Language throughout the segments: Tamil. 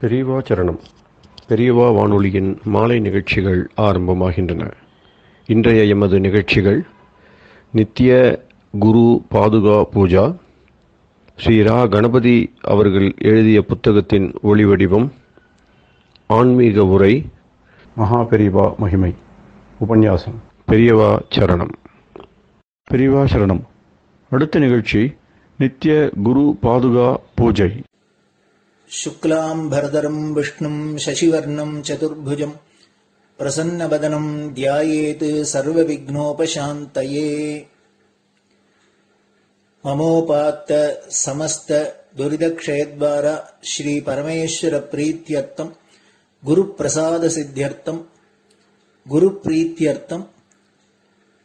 பெரியவா சரணம். பெரியவா வானொலியின் மாலை நிகழ்ச்சிகள் ஆரம்பமாகின்றன. இன்றைய எமது நிகழ்ச்சிகள் நித்திய குரு பாதுகா பூஜா, ஸ்ரீ ரா கணபதி அவர்கள் எழுதிய புத்தகத்தின் ஒளிவடிவம், ஆன்மீக உரை, மகா பெரியவா மகிமை உபன்யாசம். பெரியவா சரணம். பெரியவா சரணம். அடுத்த நிகழ்ச்சி நித்திய குரு பாதுகா பூஜை. शुक्लां भरदरं विष्णुं शशिवर्णं चतुर्भुजं प्रसन्नवदनं ध्यायेत् सर्वविघ्नोपशान्तये। ममोपात्त समस्त दुरितक्षयद्वारा श्री परमेश्वर प्रीत्यर्थं गुरुप्रसाद सिद्ध्यर्थं गुरुप्रीत्यर्थं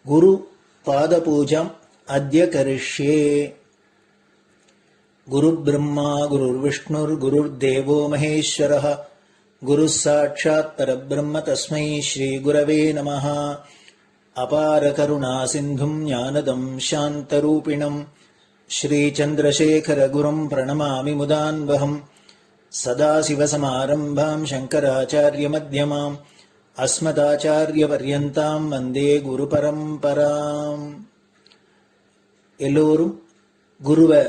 गुरुपादपूजाम् अद्य करिष्ये। गुरुर्ब्रह्मा गुरुर्विष्णुर्गुरुर्देवो महेश्वरः गुरुः साक्षात् परब्रह्म तस्मै श्रीगुरवे नमः। अपार करुणासिन्धुं ज्ञानदं शान्तरूपिणं श्रीचन्द्रशेखरगुरुं प्रणमामि मुदान्वहम्। सदाशिवसमारम्भां शङ्कराचार्यमध्यमाम् अस्मदाचार्यपर्यन्तां वन्दे गुरुपरम्पराम्. எல்லோரும் குருவை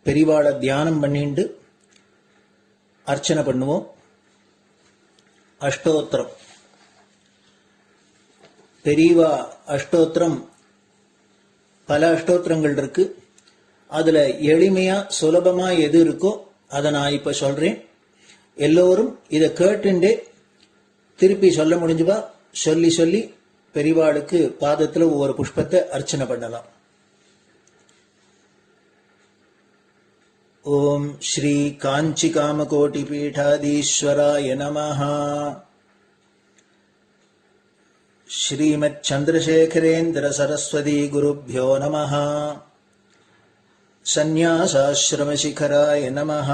பெரிவாளை தியானம் பண்ணிண்டு அர்ச்சனை பண்ணுவோம். அஷ்டோத்திரம். பெரியவா அஷ்டோத்திரம் பல அஷ்டோத்திரங்கள் இருக்கு. அதுல எளிமையா சுலபமா எது இருக்கோ அதை நான் இப்ப சொல்றேன். எல்லோரும் இதை கேட்டுண்டே திருப்பி சொல்ல முடிஞ்சுவா சொல்லி சொல்லி பெரிவாளுக்கு பாதத்துல ஒவ்வொரு புஷ்பத்தை அர்ச்சனை பண்ணலாம். ओम श्री कांची कामकोटि पीठाधीश्वराय नमः. श्रीमत् चंद्रशेखरेन्द्र सरस्वती गुरुभ्यो नमः. संन्यासाश्रम शिखराय नमः.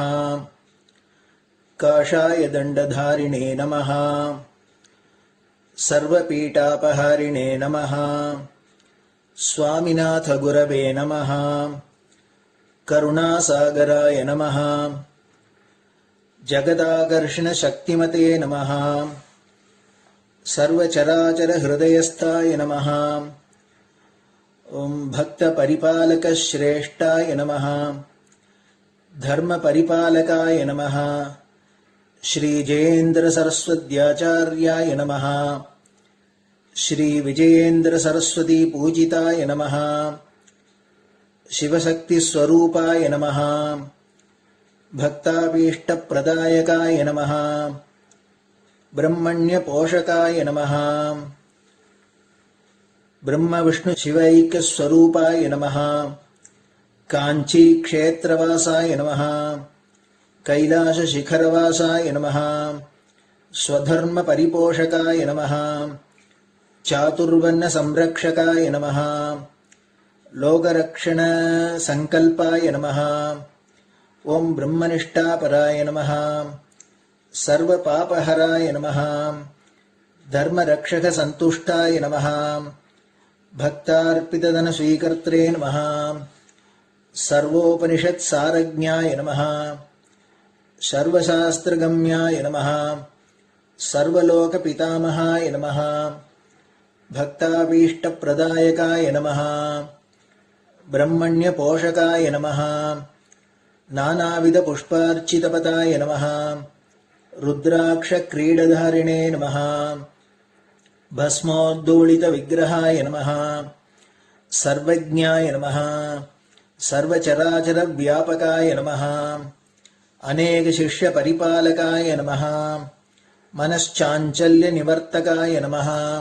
काषाय दंडधारिणे नमः. सर्वपीठापहारिणे नमः. स्वामिनाथ गुरवे नमः. करुणासागराय नमः. जगदाकर्षण शक्तिमते नमः. सर्वचराचर हृदयस्थाय नमः. ओम भक्त परिपालक श्रेष्ठाय नमः. धर्म परिपालकाय नमः. श्री जयेन्द्र सरस्वत्याचार्याय नमः. श्री विजयेन्द्र सरस्वती पूजिताय नमः. शिवशक्ति स्वरूपाय नमः. भक्ताभीष्ट प्रदायकाय नमः. ब्रह्मण्य पोषकाय नमः. ब्रह्म विष्णु शिवैक्य स्वरूपाय नमः. कांची क्षेत्रवासाय नमः. कैलाश शिखरवासाय नमः. स्वधर्म परिपोषकाय नमः. चातुर्वर्ण संरक्षकाय नमः. लोकरक्षण संकल्पाय नमः. ओम ब्रह्मनिष्ठापराय नमः. सर्वपापहराय नमः. धर्मरक्षक संतुष्टाय नमः. भक्तार्पितधन स्वीकर्त्रे नमः. सर्वोपनिषत् सारज्ञाय नमः. सर्वशास्त्रगम्याय नमः. सर्वलोक पितामहाय नमः. भक्ताभीष्ट प्रदायकाय नमः. ब्रह्मण्य पोषकाय नमः. नानाविध पुष्पार्चितपताय नमः. रुद्राक्ष क्रीडधारिणे नमः. भस्मोद्दोलित विग्रहाय नमः. सर्वज्ञाय नमः. सर्वचराचर व्यापकाय नमः. अनेक शिष्य परिपालकाय नमः. मनश्चाञ्चल्य निवर्तकाय नमः.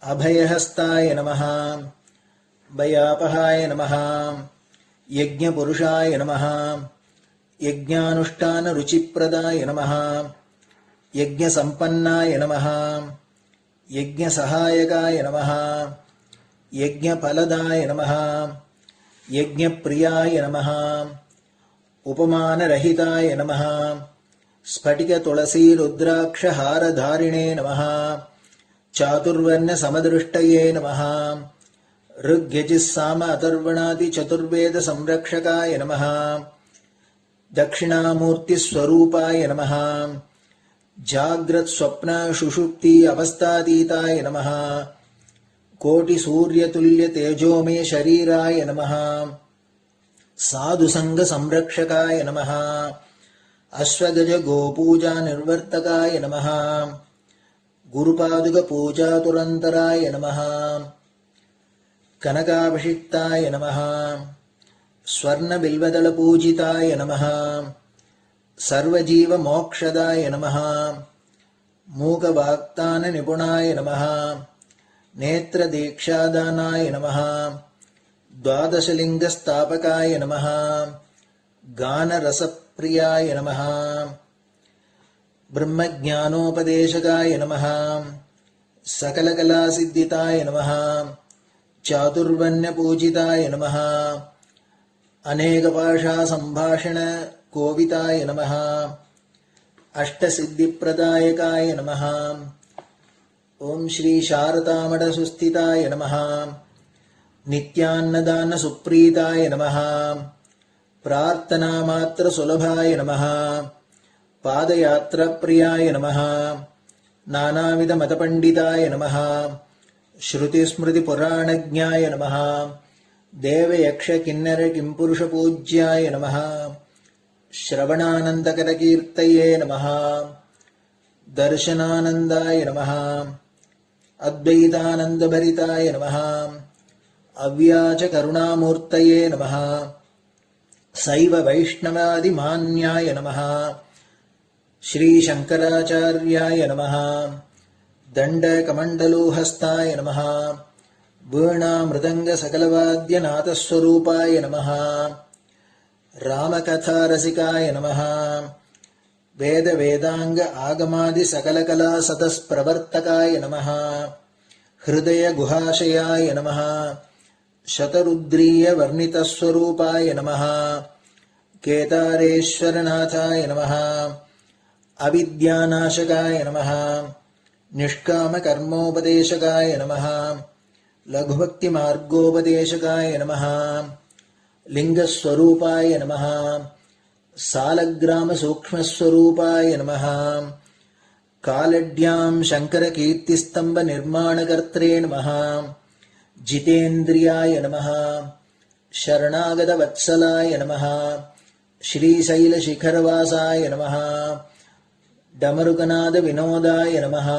अभयहस्ताय नमः. भयापहाय नमः. यज्ञपुरुषाय नमः. यज्ञानुष्ठान रुचिप्रदाय नमः. यज्ञसम्पन्नाय नमः. यज्ञसहायकाय नमः. यज्ञफलदाय नमः. यज्ञप्रियाय नमः. उपमानरहिताय नमः. स्फटिक तुलसी रुद्राक्ष हारधारिणे नमः. चातुर्वर्ण समदृष्टये नमः. ऋग्यजुस्साम अथर्वणादि चतुर्वेद संरक्षकाय नमः. दक्षिणामूर्तिस्वरूपाय नमः जाग्रत् स्वप्न सुषुप्ति अवस्थातीताय नमः कोटिसूर्यतुल्य तेजोमय शरीराय नमः साधुसंग संरक्षकाय नमः अश्वगज गोपूजा निर्वर्तकाय नमः गुरुपादुक पूजा तुरंतराय नमः कनकाभिषिक्ताय नमः स्वर्ण बिल्वदल पूजिताय नमः सर्वजीव मोक्षदाय नमः मूकवाक्तान निपुणाय नमः नेत्र दीक्षादानाय नमः द्वादशलिंग स्थापकाय नमः गान रसप्रियाय नमः ब्रह्मज्ञानोपदेशकाय नमः सकलकलासिद्धिताय नमः चातुर्वण्य पूजिताय नमः अनेकभाषा संभाषण कोविताय नमः अष्टसिद्धिप्रदायकाय नमः ओम श्री शारदामठ सुस्थिताय नमः नित्यान्नदान सुप्रीताय नमः प्रार्थना मात्र सुलभाय नमः पादयात्रा प्रियाय नमः नानाविध मतपंडिताय नमः श्रुति स्मृति पुराणज्ञाय नमः देव यक्ष किन्नर किंपुरुष पूज्याय नमः श्रवणानंदकर कीर्तये नमः दर्शनानंदाय नमः अद्वैतानंदभरिताय नमः अव्याज करुणामूर्तये नमः शैव वैष्णवादिमान्याय नमः श्री शंकराचार्याय नमः दंडकमंडलोहस्ताय नमः वीणा मृदंग सकलवाद्यनाथस्वरूपाय नमः रामकथा रसिकाय नमः वेद वेदांग आगमादि सकलकला सतस्प्रवर्तकाय नमः हृदय गुहाशयाय नमः शतरुद्रीय वर्णितस्वरूपाय नमः केदारेश्वरनाथाय नमः अविद्यानाशकाय नमः निष्कामकर्मोपदेशकाय नमः लघुभक्तिमार्गोपदेशकाय नमः लिंगस्वरूपाय नमः सालग्राम सूक्ष्मस्वरूपाय नमः कालड्यां शंकरकीर्तिस्तंभ निर्माणकर्त्रे नमः जितेन्द्रियाय नमः शरणागतवत्सलाय नमः श्रीशैलशिखरवासाय नमः डमरुकनाद विनोदाय नमः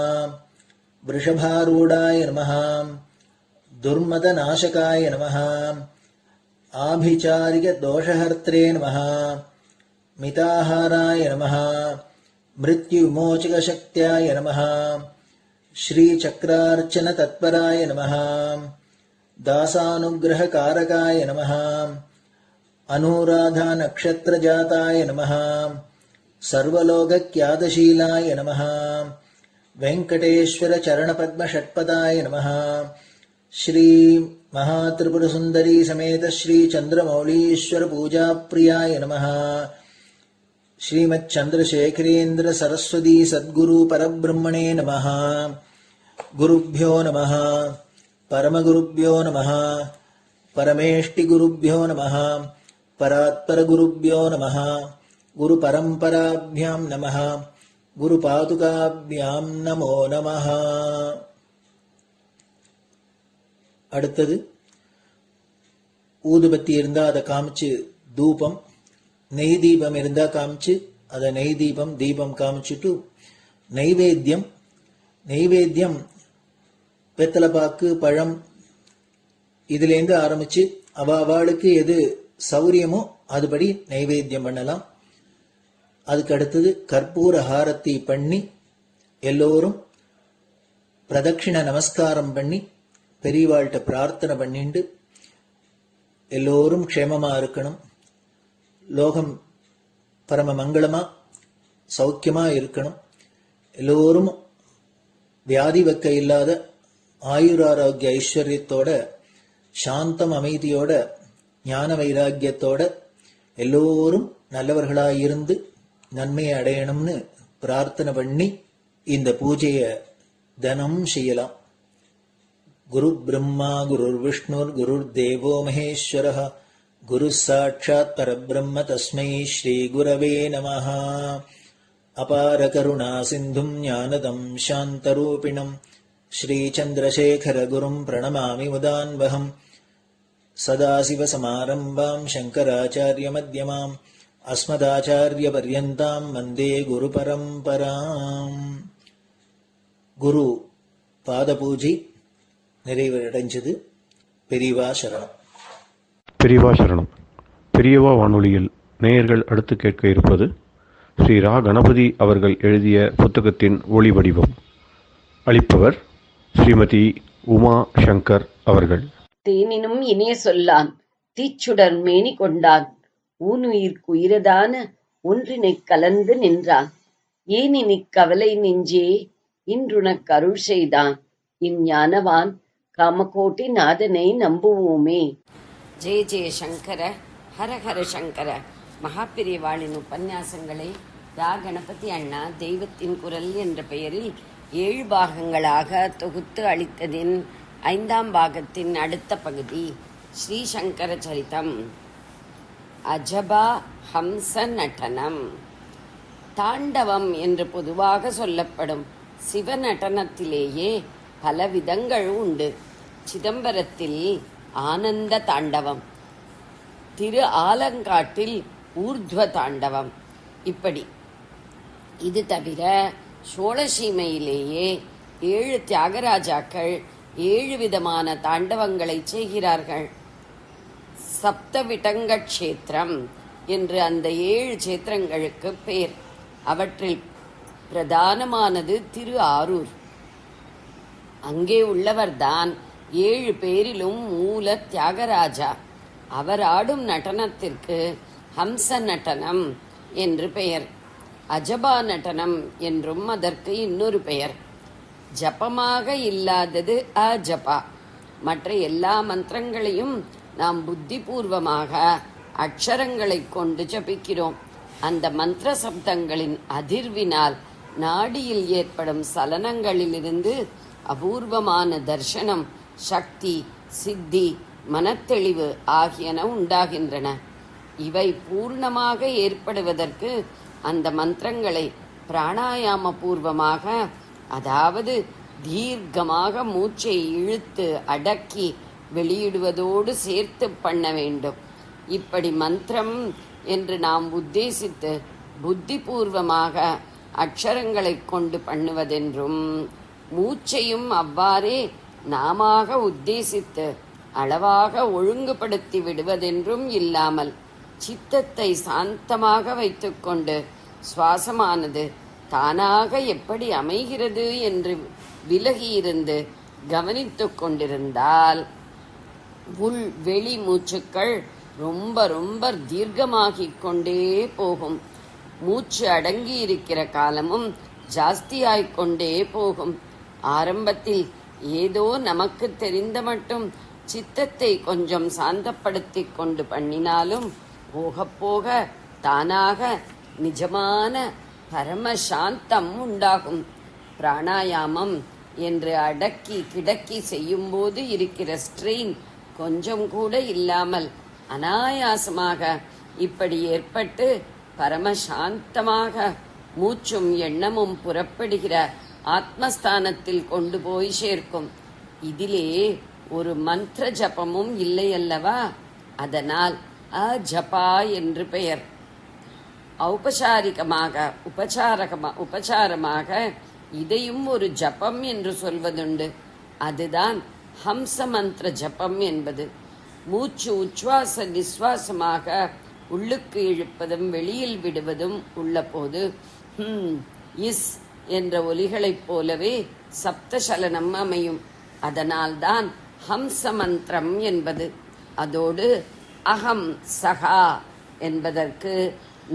वृषभारूढाय नमः दुर्मदनाशकाय नमः आभिचारिक दोषहर्त्रे नमः मिताहाराय नमः मृत्युविमोचकशक्त्याय नमः श्रीचक्रार्चन तत्पराय नमः दासानुग्रहकारकाय नमः अनुराधा नक्षत्रजाताय नमः सर्वलोकख्यातशीलाय नमः वेंकटेश्वर चरणपद्म षट्पदाय नमः श्री महात्रिपुर सुंदरी समेत श्री चंद्रमौलीश्वर पूजा प्रियाय नमः श्रीमच्चंद्रशेखरेन्द्र सरस्वती सद्गुरु परब्रह्मणे नमः गुरुभ्यो नमः परमगुरुभ्यो नमः परमेष्टिगुरुभ्यो नमः परात्परगुरुभ्यो नमः गुरुपरंपराभ्यां नमः गुरुपादुकाभ्यां नमो नमः. அடுத்தது ஊதுபத்தி இருந்தா அதை காமிச்சு தூபம், நெய் தீபம் இருந்தா காமிச்சு அதை நெய் தீபம் தீபம் காமிச்சுட்டு நைவேத்தியம் வெத்தலைப்பாக்கு பழம் இதுலேருந்து ஆரம்பிச்சு அவளுக்கு எது சௌரியமோ அதுபடி நைவேத்தியம் பண்ணலாம். அதுக்கு அடுத்தது கற்பூர ஹாரத்தி பண்ணி எல்லோரும் பிரதட்சிண நமஸ்காரம் பண்ணி பெரியவாள்கிட்ட பிரார்த்தனை பண்ணிண்டு எல்லோரும் க்ஷேமமா இருக்கணும், லோகம் பரம மங்களமா சௌக்கியமா இருக்கணும், எல்லோரும் வியாதி வெக்க இல்லாத ஆயுராரோக்கிய ஐஸ்வர்யத்தோட சாந்தம் அமைதியோட ஞான வைராக்கியத்தோட எல்லோரும் நல்லவர்களாயிருந்து நன்மையை அடையணும்னு பிரார்த்தனை பண்ணி இந்த பூஜையை தினம் செய்யலாம். குரு பிரம்மா குருர் விஷ்ணுர் குருர் தேவோ மகேஸ்வரः குரு சாட்சாத் பரபிரம்ம தஸ்மை ஸ்ரீ குரவே நமஹ. அபார கருணா சிந்தும் ஞானதம் சாந்தரூபிணம் ஸ்ரீ சந்திரசேகர குரும் பிரணமாமி முதான்வகம். சதாசிவசமாரம்பாம் சங்கராச்சாரிய மத்யமாம் அஸ்மதாச்சாரிய பர்யந்தாம் வந்தே குரு பரம்பராம். குரு பாத பூஜை நிறைவடைஞ்சது. பெரியவா சரணம். பெரியவா சரணம். பெரியவா வானொலியில் நேயர்கள் அடுத்து கேட்க இருப்பது ஸ்ரீ ரா கணபதி அவர்கள் எழுதிய புத்தகத்தின் ஒளி வடிவம். அளிப்பவர் ஸ்ரீமதி உமா சங்கர் அவர்கள். தேனினும் இனிய சொல்லான் தீச்சுடர் மேனி கொண்டான் ஊனுயிர்க்குயிரதான ஒன்றினைக் கலந்து நின்றான் ஏனினிக் கவலை நெஞ்சே இன்றுனக் அருள் செய்தான் இஞ்ஞானவான் காமகோட்டி நாதனை நம்புவோமே. ஜெய ஜெய சங்கர, ஹரஹர சங்கர. மகாபிரிவாளின் உபன்யாசங்களை ரா கணபதி அண்ணா தெய்வத்தின் குரல் என்ற பெயரில் 7 பாகங்களாக தொகுத்து அளித்ததின் 5ஆம் பாகத்தின் அடுத்த பகுதி ஸ்ரீ சங்கர சரிதம். அஜபா ஹம்ச நடனம். தாண்டவம் என்று பொதுவாக சொல்லப்படும் சிவ நடனத்திலேயே பல விதங்கள் உண்டு. சிதம்பரத்தில் ஆனந்த தாண்டவம், திரு ஆலங்காட்டில் ஊர்த்வ தாண்டவம், இப்படி. இது தவிர சோழசீமையிலேயே 7 தியாகராஜாக்கள் 7 விதமான தாண்டவங்களை செய்கிறார்கள். சப்தவிடங்க க்ஷேத்திரம் என்று அந்த 7 க்ஷேத்திரங்களுக்கு பேர். அவற்றில் பிரதானமானது திரு ஆரூர். அங்கே உள்ளவர்தான் 7 பேரிலும் மூல தியாகராஜா. அவர் ஆடும் நடனத்திற்கு ஹம்ச நடனம் என்று பெயர். அஜபா நடனம் என்றும் அதற்கு இன்னொரு பெயர். ஜபமாக இல்லாதது அஜபா. மற்ற எல்லா மந்திரங்களையும் நாம் புத்திபூர்வமாக அக்ஷரங்களை கொண்டு ஜபிக்கிறோம். அந்த மந்திர சப்தங்களின் அதிர்வினால் நாடியில் ஏற்படும் சலனங்களிலிருந்து அபூர்வமான தர்சனம், சக்தி, சித்தி, மனத்தெளிவு ஆகியன உண்டாகின்றன. இவை பூர்ணமாக ஏற்படுவதற்கு அந்த மந்திரங்களை பிராணாயாம பூர்வமாக, அதாவது தீர்க்கமாக மூச்சை இழுத்து அடக்கி வெளியிடுவதோடு சேர்த்து பண்ண வேண்டும். இப்படி மந்திரம் என்று நாம் உத்தேசித்து புத்திபூர்வமாக அக்ஷரங்களை கொண்டு பண்ணுவதென்றும், மூச்சையும் அவ்வாறே நாமாக உத்தேசித்து அளவாக ஒழுங்குபடுத்தி விடுவதென்றும் இல்லாமல் சித்தத்தை சாந்தமாக வைத்துக்கொண்டு சுவாசமானது தானாக எப்படி அமைகிறது என்று விலகியிருந்து கவனித்து கொண்டிருந்தால் உள் வெளி மூச்சுக்கள் ரொம்ப ரொம்ப தீர்க்கமாகிக் கொண்டே போகும். மூச்சு அடங்கி இருக்கிற காலமும் ஜாஸ்தியாய்கொண்டே போகும். ஆரம்பத்தில் ஏதோ நமக்கு தெரிந்த மட்டும் சித்தத்தை கொஞ்சம் சாந்தப்படுத்தி கொண்டு பண்ணினாலும் போக போக தானாக நிஜமான பரமசாந்தம் உண்டாகும். பிராணாயாமம் என்று அடக்கி கிடக்கி செய்யும்போது இருக்கிற ஸ்ட்ரெயின் கொஞ்சம் கூட இல்லாமல் அனாயாசமாக இப்படி ஏற்பட்டு பரமசாந்தமாக மூச்சும் எண்ணமும் புறப்படுகிற ஆத்மஸ்தானத்தில் கொண்டு போய் சேர்க்கும். இதிலே ஒரு மந்திர ஜபமும் இல்லை அல்லவா? அதனால் அஜபா என்று பெயர். உபசாரமாக இதையும் ஒரு ஜபம் என்று சொல்வதுண்டு. அதுதான் ஹம்ச மந்திர ஜபம் என்பது. மூச்சு உச்வாச நிஸ்வாசமாக உள்ளுக்கு இழுப்பதும் வெளியில் விடுவதும் உள்ள போது இஸ் என்ற ஒலிகளைப் போலவே சப்தசலனம் அமையும். அதனால்தான் ஹம்ச மந்திரம் என்பது. அதோடு அகம் சகா என்பதற்கு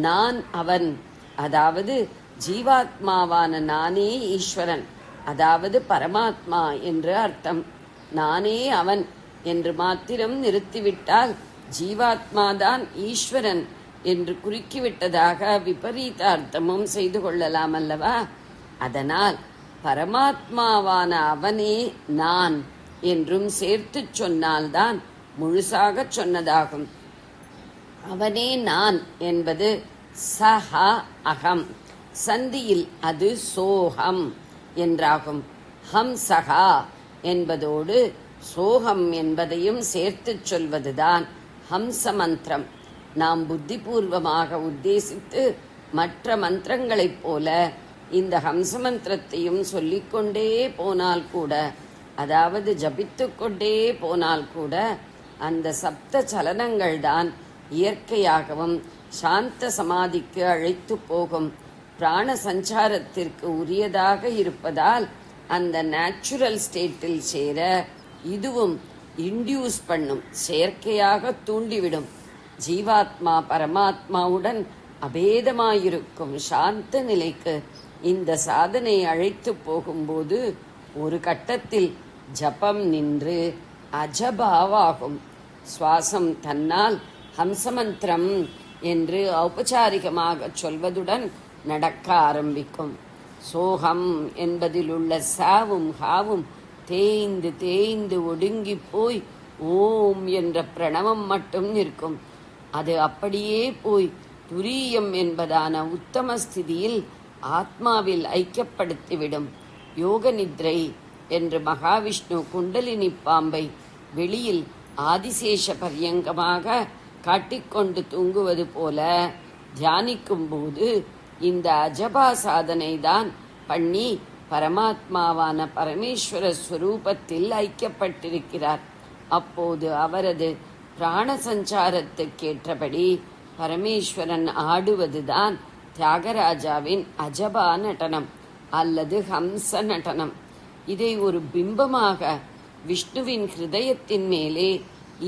நான் அவன், அதாவது ஜீவாத்மாவான நானே ஈஸ்வரன், அதாவது பரமாத்மா என்று அர்த்தம். நானே அவன் என்று மாத்திரம் நிறுத்திவிட்டால் ஜீவாத்மாதான் ஈஸ்வரன் என்று குறுக்கிவிட்டதாக விபரீத அர்த்தமும் செய்து கொள்ளலாம் அல்லவா? அதனால் பரமாத்மாவான அவனே நான் என்றும் சேர்த்து சொன்னால்தான் முழுசாக சொன்னதாகும். அவனே நான் என்பது சஹ அகம். சந்தியில் அது சோகம் என்றாகும். ஹம்சகா என்பதோடு சோகம் என்பதையும் சேர்த்துச் சொல்வதுதான் ஹம்ச மந்திரம். நாம் புத்திபூர்வமாக உத்தேசித்து மற்ற மந்திரங்களைப் போல இந்த ஹம்ச மந்திரத்தையும் சொல்லிக்கொண்டே போனால் கூட, அதாவது ஜபித்து கொண்டே போனால் கூட, அந்த சப்த சலனங்கள் தான் இயற்கையாகவும் சாந்த சமாதிக்கு அழைத்து போகும் பிராண சஞ்சாரத்திற்கு உரியதாக இருப்பதால் அந்த நேச்சுரல் ஸ்டேட்டில் சேர இதுவும் இன்டியூஸ் பண்ணும், செயற்கையாக தூண்டிவிடும். ஜீவாத்மா பரமாத்மாவுடன் அபேதமாயிருக்கும் சாந்த நிலைக்கு இந்த சாதனை அழைத்து போகும்போது ஒரு கட்டத்தில் ஜபம் நின்று அஜபாவாகும். சுவாசம் தன்னால் ஹம்சமந்திரம் என்று ஔபச்சாரிகமாக சொல்வதுடன் நடக்க ஆரம்பிக்கும். சோகம் என்பதிலுள்ள சாவும் ஹாவும் தேய்ந்து தேய்ந்து ஒடுங்கி போய் ஓம் என்ற பிரணவம் மட்டும் நிற்கும். அது அப்படியே போய் துரியம் என்பதான உத்தம ஸ்திதியில் ஆத்மாவில் ஐக்கியப்படுத்திவிடும். யோக நித்ரை என்று மகாவிஷ்ணு குண்டலினி பாம்பை வெளியில் ஆதிசேஷ பர்யங்கமாக காட்டிக்கொண்டு தூங்குவது போல தியானிக்கும் போது இந்த அஜபா சாதனை தான் பண்ணி பரமாத்மாவான பரமேஸ்வர ஸ்வரூபத்தில் ஐக்கியப்பட்டிருக்கிறார். அப்போது அவரது பிராண சஞ்சாரத்துக்கேற்றபடி பரமேஸ்வரன் ஆடுவதுதான் தியாகராஜாவின் அஜபா நடனம் அல்லது ஹம்ச நடனம். இதை ஒரு பிம்பமாக விஷ்ணுவின் ஹிருதயத்தின் மேலே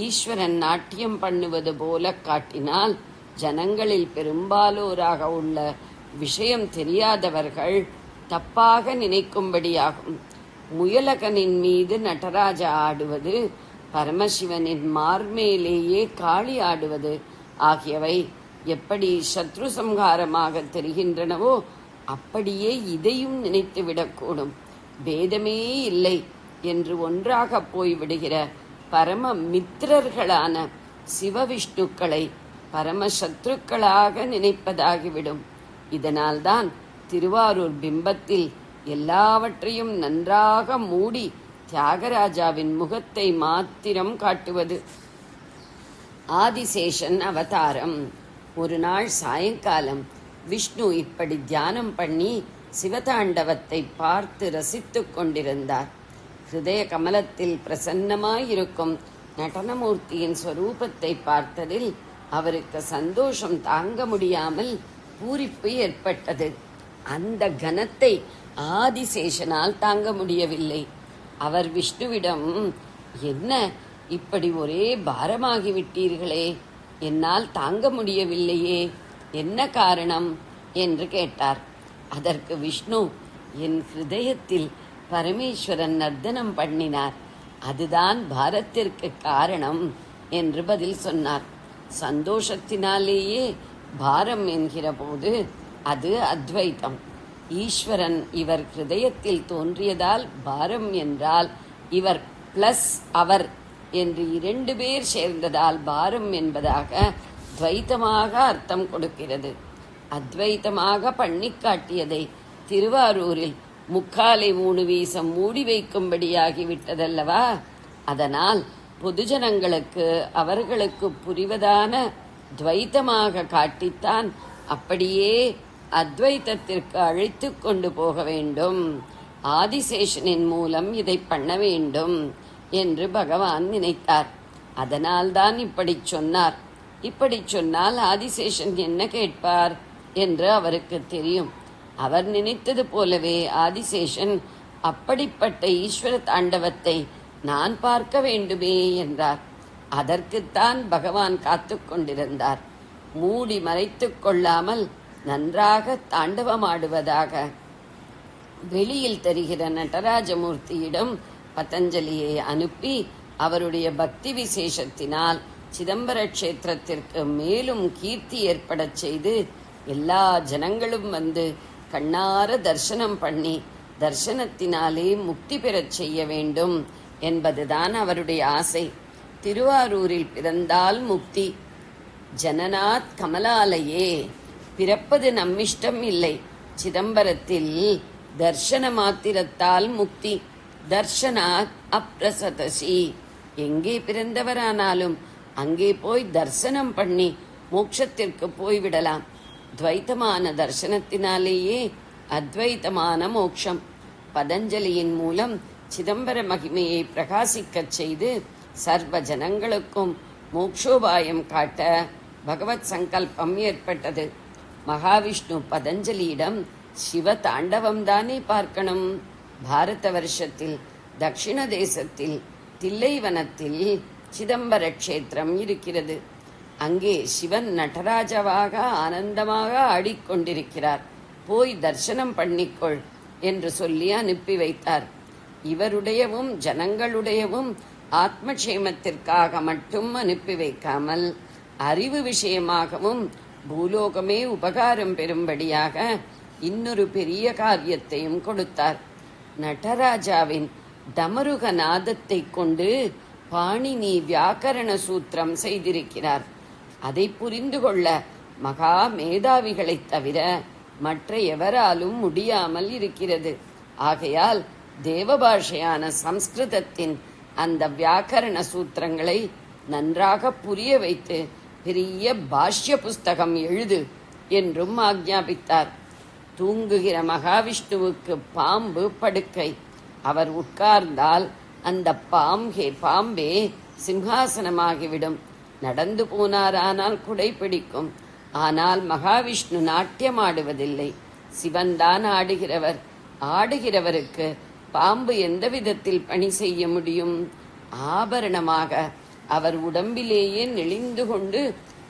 ஈஸ்வரன் நாட்டியம் பண்ணுவது போல காட்டினால் ஜனங்களில் பெரும்பாலோராக உள்ள விஷயம் தெரியாதவர்கள் தப்பாக நினைக்கும்படியாகும். முயலகனின் மீது நடராஜா ஆடுவது, பரமசிவனின் மார்மேலேயே காளி ஆடுவது ஆகியவை எப்படி சத்ரு சம்ஹாரமாக தெரிகின்றனவோ அப்படியே இதையும் நினைத்துவிடக்கூடும். பேதமே இல்லை என்று ஒன்றாக போய்விடுகிற பரம மித்திரர்களான சிவவிஷ்ணுக்களை பரமசத்ருக்களாக நினைப்பதாகிவிடும். இதனால்தான் திருவாரூர் பிம்பத்தில் எல்லாவற்றையும் நன்றாக மூடி தியாகராஜாவின் முகத்தை மாத்திரம் காட்டுவது. ஆதிசேஷன் அவதாரம். ஒரு நாள் சாயங்காலம் விஷ்ணு இப்படி தியானம் பண்ணி சிவதாண்டவத்தை பார்த்து ரசித்துக் கொண்டிருந்தார். ஹிருதய கமலத்தில் பிரசன்னமாயிருக்கும் நடனமூர்த்தியின் ஸ்வரூபத்தை பார்த்ததில் அவருக்கு சந்தோஷம் தாங்க முடியாமல் பூரிப்பு ஏற்பட்டது. அந்த கனத்தை ஆதிசேஷனால் தாங்க முடியவில்லை. அவர் விஷ்ணுவிடம், என்ன இப்படி ஒரே பாரமாகிவிட்டீர்களே, என்னால் தாங்க முடியவில்லையே, என்ன காரணம் என்று கேட்டார். அதற்கு விஷ்ணு, என் ஹிருதயத்தில் பரமேஸ்வரன் நர்த்தனம் பண்ணினார், அதுதான் பாரத்திற்கு காரணம் என்று பதில் சொன்னார். சந்தோஷத்தினாலேயே பாரம் என்கிற போது அது அத்வைத்தம். ஈஸ்வரன் இவர் ஹிருதயத்தில் தோன்றியதால் பாரம் என்றால், இவர் பிளஸ் அவர் என்று 2 பேர் சேர்ந்ததால் பாரம் என்பதாக துவைத்தமாக அர்த்தம் கொடுக்கிறது. அத்வைத்தமாக பண்ணி காட்டியதை திருவாரூரில் 3 வீசம் மூடி வைக்கும்படியாகிவிட்டதல்லவா. அதனால் பொதுஜனங்களுக்கு அவர்களுக்கு புரிவதான துவைத்தமாக காட்டித்தான் அப்படியே அத்வைத்தத்திற்கு அழைத்து கொண்டு போக வேண்டும். ஆதிசேஷனின் மூலம் இதை பண்ண வேண்டும் என்று பகவான் நினைத்தார். அதனால்தான் இப்படி சொன்னார். இப்படி சொன்னால் ஆதிசேஷன் என்ன கேட்பார் என்று அவருக்கு தெரியும். அவர் நினைத்தது போலவே ஆதிசேஷன் அப்படிப்பட்ட ஈஸ்வர தாண்டவத்தை நான் பார்க்க வேண்டுமே என்றார். அதற்குத்தான் பகவான் காத்து கொண்டிருந்தார். மூடி மறைத்து கொள்ளாமல் நன்றாக தாண்டவமாடுவதாக வெளியில் தெரிகிற நடராஜமூர்த்தியிடம் பதஞ்சலியை அனுப்பி அவருடைய பக்தி விசேஷத்தினால் சிதம்பர கஷேத்திரத்திற்கு மேலும் கீர்த்தி ஏற்படச் செய்து எல்லா ஜனங்களும் வந்து கண்ணார தரிசனம் பண்ணி தரிசனத்தினாலே முக்தி பெறச் செய்ய வேண்டும் என்பதுதான் அவருடைய ஆசை. திருவாரூரில் பிறந்தால் முக்தி, ஜனநாத் கமலாலயே. பிறப்பது நம்மிஷ்டம் இல்லை. சிதம்பரத்தில் தர்ஷன மாத்திரத்தால் முக்தி. தர்ஷனாத் அப்ரசதசி. எங்கே பிறந்தவரானாலும் அங்கே போய் தரிசனம் பண்ணி மோட்சத்திற்கு போய்விடலாம். துவைத்தமான தர்சனத்தினாலேயே அத்வைத்தமான மோட்சம். பதஞ்சலியின் மூலம் சிதம்பர மகிமையை பிரகாசிக்கச் செய்து சர்வ ஜனங்களுக்கும் மோக்ஷோபாயம் காட்ட பகவத் சங்கல்பம் ஏற்பட்டது. மகாவிஷ்ணு பதஞ்சலியிடம் சிவ தாண்டவம் தானே பார்க்கணும். பாரத வருஷத்தில் தக்ஷிண தேசத்தில் தில்லைவனத்தில் சிதம்பர க்ஷேத்திரம் இருக்கிறது. அங்கே சிவன் நடராஜவாக ஆனந்தமாக ஆடிக்கொண்டிருக்கிறார். போய் தரிசனம் பண்ணிக்கொள் என்று சொல்லி அனுப்பி வைத்தார். இவருடையவும் ஜனங்களுடையவும் ஆத்மக்ஷேமத்திற்காக மட்டும் அனுப்பி வைக்காமல் அறிவு விஷயமாகவும் பூலோகமே உபகாரம் பெறும்படியாக இன்னொரு பெரிய காரியத்தையும் கொடுத்தார். நடராஜாவின் டமருக நாதத்தை கொண்டு பாணினி வியாக்கரண சூத்திரம் செய்திருக்கிறார். அதை புரிந்து கொள்ள மகா மேதாவிகளைத் தவிர மற்ற எவராலும் முடியாமல் இருக்கிறது. ஆகையால் தேவபாஷையான சம்ஸ்கிருதத்தின் அந்த வியாக்கரண சூத்திரங்களை நன்றாக புரிய வைத்து பெரிய பாஷ்ய புஸ்தகம் எழுது என்றும் ஆக்ஞாபித்தார். தூங்குகிற மகாவிஷ்ணுவுக்கு பாம்பு படுக்கை. அவர் உட்கார்ந்தால் அந்த பாம்பே சிம்ஹாசனமாகிவிடும். நடந்து போனாரானால் குடை பிடிக்கும். ஆனால் மகாவிஷ்ணு நாட்டியமாடுவதில்லை. சிவன்தான் ஆடுகிறவர். ஆடுகிறவருக்கு பாம்பு எந்த விதத்தில் பணி செய்ய முடியும்? ஆபரணமாக அவர் உடம்பிலேயே நெளிந்து கொண்டு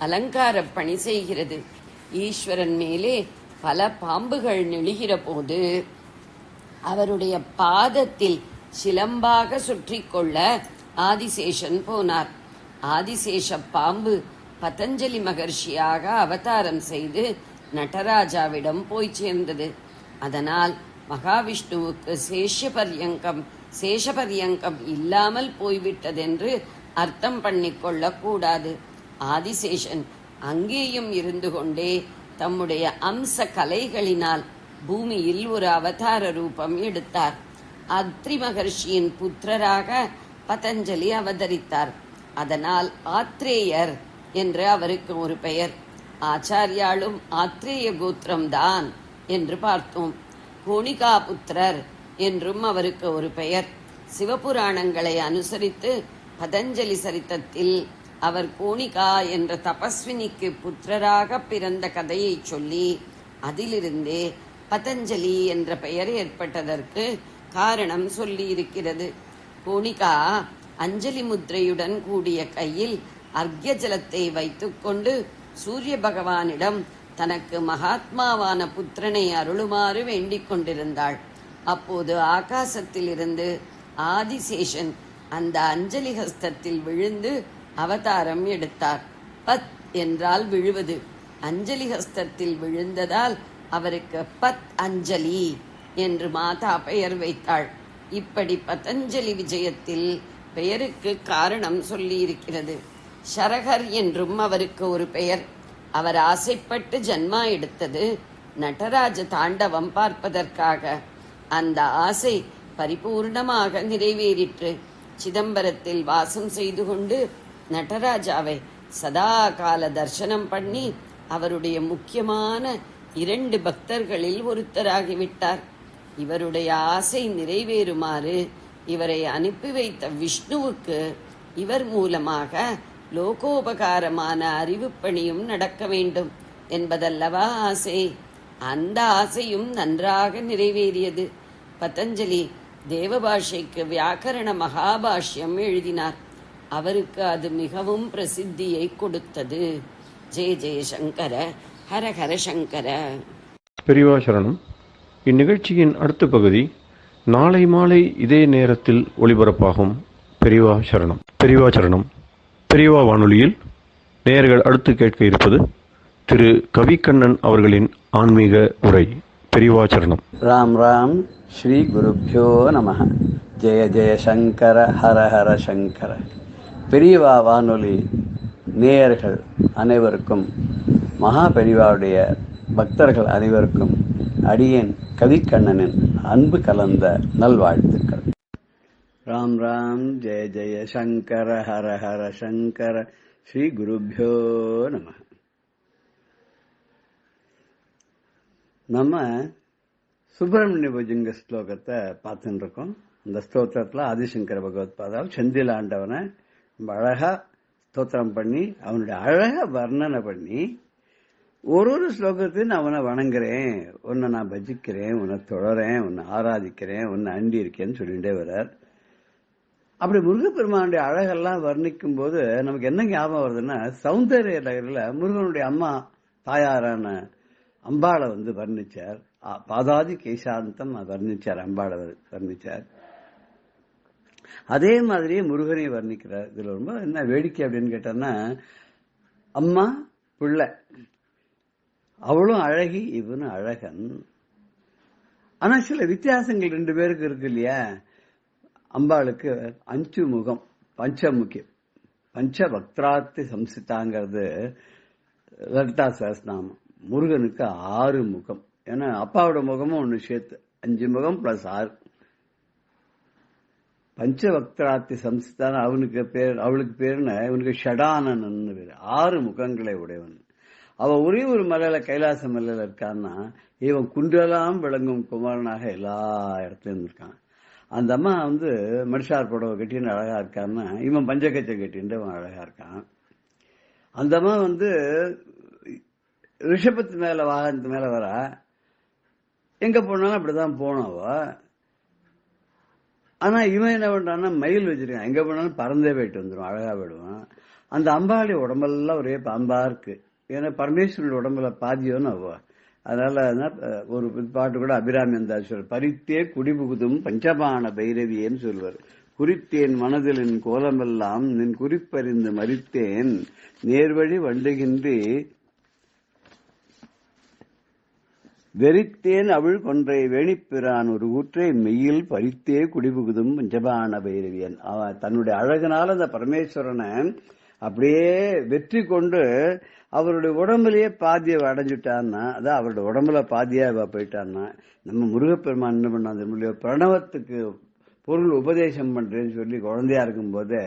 அலங்கார பணி செய்கிறது. ஈஸ்வரன் மேலே பல பாம்புகள் நெளிகிற போது அவருடைய பாதத்தில் சிலம்பாக சுற்றி கொள்ள ஆதிசேஷன் போனார். ஆதிசேஷ பாம்பு பதஞ்சலி மகர்ஷியாக அவதாரம் செய்து நடராஜாவிடம் போய் சேர்ந்தது. அதனால் மகாவிஷ்ணுவுக்கு சேஷபரியங்கம் இல்லாமல் போய்விட்டதென்று அர்த்தம் பண்ணிக்கொள்ள கூடாது. ஆதிசேஷன் அங்கேயும் இருந்து கொண்டே தம்முடைய அம்ச கலைகளினால் பூமியில் ஒரு அவதார ரூபம் எடுத்தார். அத்ரி மகர்ஷியின் புத்திரராக பதஞ்சலி அவதரித்தார். அதனால் ஆத்ரேயர் என்று அவருக்கு ஒரு பெயர். ஆச்சாரியாலும் ஆத்ரேய கோத்திரம்தான் என்று பார்த்தோம். கோணிகா புத்திரர் என்றும் அவருக்கு ஒரு பெயர். சிவபுராணங்களை அனுசரித்து பதஞ்சலி சரித்தத்தில் அவர் கோணிகா என்ற தபஸ்வினிக்கு புத்திரராக பிறந்த கதையை சொல்லி அதிலிருந்தே பதஞ்சலி என்ற பெயர் ஏற்பட்டதற்கு காரணம் சொல்லி இருக்கிறது. கோணிகா அஞ்சலி முத்திரையுடன் கூடிய கையில் அர்க்ய ஜலத்தை வைத்துக்கொண்டு சூரிய பகவானிடம் தனக்கு மகாத்மாவான புத்திரனை அருளுமாறு வேண்டிக் கொண்டிருந்தாள். அப்போது ஆகாசத்திலிருந்து ஆதிசேஷன் அந்த அஞ்சலி ஹஸ்தத்தில் விழுந்து அவதாரம் எடுத்தார். பத் என்றால் விழுவது. அஞ்சலி ஹஸ்தத்தில் விழுந்ததால் அவருக்கு பத் அஞ்சலி என்று மாதா பெயர் வைத்தாள். இப்படி பதஞ்சலி விஜயத்தில் பெயருக்கு காரணம் சொல்லி இருக்கிறது. ஷரகர் என்றும் அவருக்கு ஒரு பெயர். அவர் ஆசைப்பட்டு ஜன்மா எடுத்தது நடராஜ தாண்டவம் பார்ப்பதற்காக. அந்த ஆசை பரிபூர்ணமாக நிறைவேறிற்று. சிதம்பரத்தில் வாசம் செய்து கொண்டு நடராஜாவை சதா கால தரிசனம் பண்ணி அவருடைய முக்கியமான 2 பக்தர்களில் ஒருத்தராகிவிட்டார். இவருடைய ஆசை நிறைவேறுமாறு இவரை அனுப்பி வைத்த விஷ்ணுவுக்கு இவர் மூலமாக லோகோபகாரமான அறிவுப்பணியும் நடக்க வேண்டும் என்பதல்லவா ஆசை. அந்த ஆசையும் நன்றாக நிறைவேறியது. பதஞ்சலி தேவபாஷைக்கு வியாக்கரண மகாபாஷ்யம் எழுதினார். அவருக்கு அது மிகவும் பிரசித்தியை கொடுத்தது. ஜெய ஜெய சங்கர, ஹர ஹர சங்கர. பெரியவா சரணம். இந்நிகழ்ச்சியின் அடுத்த பகுதி நாளை மாலை இதே நேரத்தில் ஒளிபரப்பாகும். பெரியவா சரணம். பெரியவா சரணம். பெரியவா வானொலியில் நேயர்கள் அடுத்து கேட்க இருப்பது திரு கவிக்கண்ணன் அவர்களின் ஆன்மீக உரை. பெரியவா சரணம். ராம் ராம். ஸ்ரீ குருப்யோ நமः. ஜெய ஜெய சங்கர, ஹர ஹர சங்கர. பெரியவா வானொலி நேயர்கள் அனைவருக்கும், மகாபெரிவாவுடைய பக்தர்கள் அனைவருக்கும் அடியேன் கவிக்கண்ணனின் அன்பு கலந்த நல்வாழ்த்துக்கள். ராம் ராம். ஜெய ஜெய சங்கர ஹர ஹர சங்கர. ஸ்ரீ குருப்யோ நம. நம்ம சுப்பிரமணிய புஜங்க ஸ்லோகத்தை பார்த்துட்டு இருக்கோம். அந்த ஸ்தோத்திரத்துல ஆதிசங்கர பகவத்பாதால் செந்தில் ஆண்டவனை ரொம்ப அழகா ஸ்தோத்திரம் பண்ணி அவனுடைய அழக வர்ணனை பண்ணி ஒரு ஸ்லோகத்தையும் அவனை வணங்குறேன், உன்னை நான் பஜிக்கிறேன், உன்னை தொடரேன், உன்னை ஆராதிக்கிறேன், உன்னை அண்டி இருக்கேன்னு சொல்லிட்டே வர்றார். அப்படி முருகப்பெருமானுடைய அழகெல்லாம் வர்ணிக்கும் போது நமக்கு என்ன ஞாபகம் வருதுன்னா, சௌந்தர்ய நகரில் முருகனுடைய அம்மா தாயாரான அம்பாளை வர்ணிச்சார். பாதாதி கேசாந்தம் வர்ணிச்சார், அம்பாளை வர்ணிச்சார். அதே மாதிரியே முருகனை வர்ணிக்கிறார். இதுல ரொம்ப என்ன வேடிக்கை அப்படின்னு கேட்டோம்னா, அம்மா பிள்ளை, அவளும் அழகி இவனும் அழகன். ஆனா சில வித்தியாசங்கள் ரெண்டு பேருக்கு இருக்கு இல்லையா. அம்பாளுக்கு 5 முகம், பஞ்சமுக்கியம், பஞ்சபக்திராத்தி சம்சிதாங்கிறது லலிதா சஹஸ்ரநாமம். முருகனுக்கு 6 முகம். ஏன்னா அப்பாவோட முகமும் ஒண்ணு சேர்த்து 5 முகம் பிளஸ் 6. பஞ்சபக்திராத்தி சம்சிதான் அவனுக்கு பேர், அவளுக்கு பேருன்னு இவனுக்கு ஷடானன் பேரு. 6 முகங்களை உடையவன். அவன் ஒரே ஒரு மலையில, கைலாச மலையில இருக்கான்னா, இவன் குன்றெல்லாம் விளங்கும் குமாரனாக எல்லா இடத்துலயும் இருக்கான். அந்த அம்மா மடிசார் புடவை கட்டின்னு அழகா இருக்கான்னா, இவன் பஞ்சகச்சை கட்டின்னு அவன் அழகா இருக்கான். அந்த அம்மா ரிஷபத்து மேல, வாகனத்து மேல வர, எங்க போனாலும் அப்படிதான் போனவ. ஆனா இவன் என்ன பண்றான்னா, மயில் வச்சிருக்கான், எங்க போனாலும் பறந்தே போயிட்டு வந்துடும், அழகா போயிடுவான். அந்த அம்பாளுடைய உடம்பெல்லாம் ஒரே பாம்பா இருக்கு. ஏன்னா பரமேஸ்வரனுடைய உடம்புல பாதியோன்னு அவ. அதனால ஒரு பாட்டு கூட அபிராமி சொல்வார், பறித்தே குடிபுகுதும் பஞ்சபான பைரவியேன்னு சொல்வார். குறித்தேன் மனதில் என் கோலமெல்லாம் நின் குறிப்பறிந்து மறித்தேன், நேர்வழி வண்டுகின்றி வெறித்தேன் அவள் கொன்றை வேணிப்பிரான் ஒரு ஊற்றை மெய்யில் பறித்தே குடிபுகுதும் பஞ்சபான பைரவியன். அவன் தன்னுடைய அழகனால அந்த பரமேஸ்வரனை அப்படியே வெற்றி கொண்டு அவருடைய உடம்புலயே பாதியை அடைஞ்சுட்டான்னா, அதான் அவருடைய உடம்புல பாதியா போயிட்டான்னா, நம்ம முருகப்பெருமான் என்ன பண்ணாது, பிரணவத்துக்கு பொருள் உபதேசம் பண்றேன்னு சொல்லி குழந்தையா இருக்கும் போதே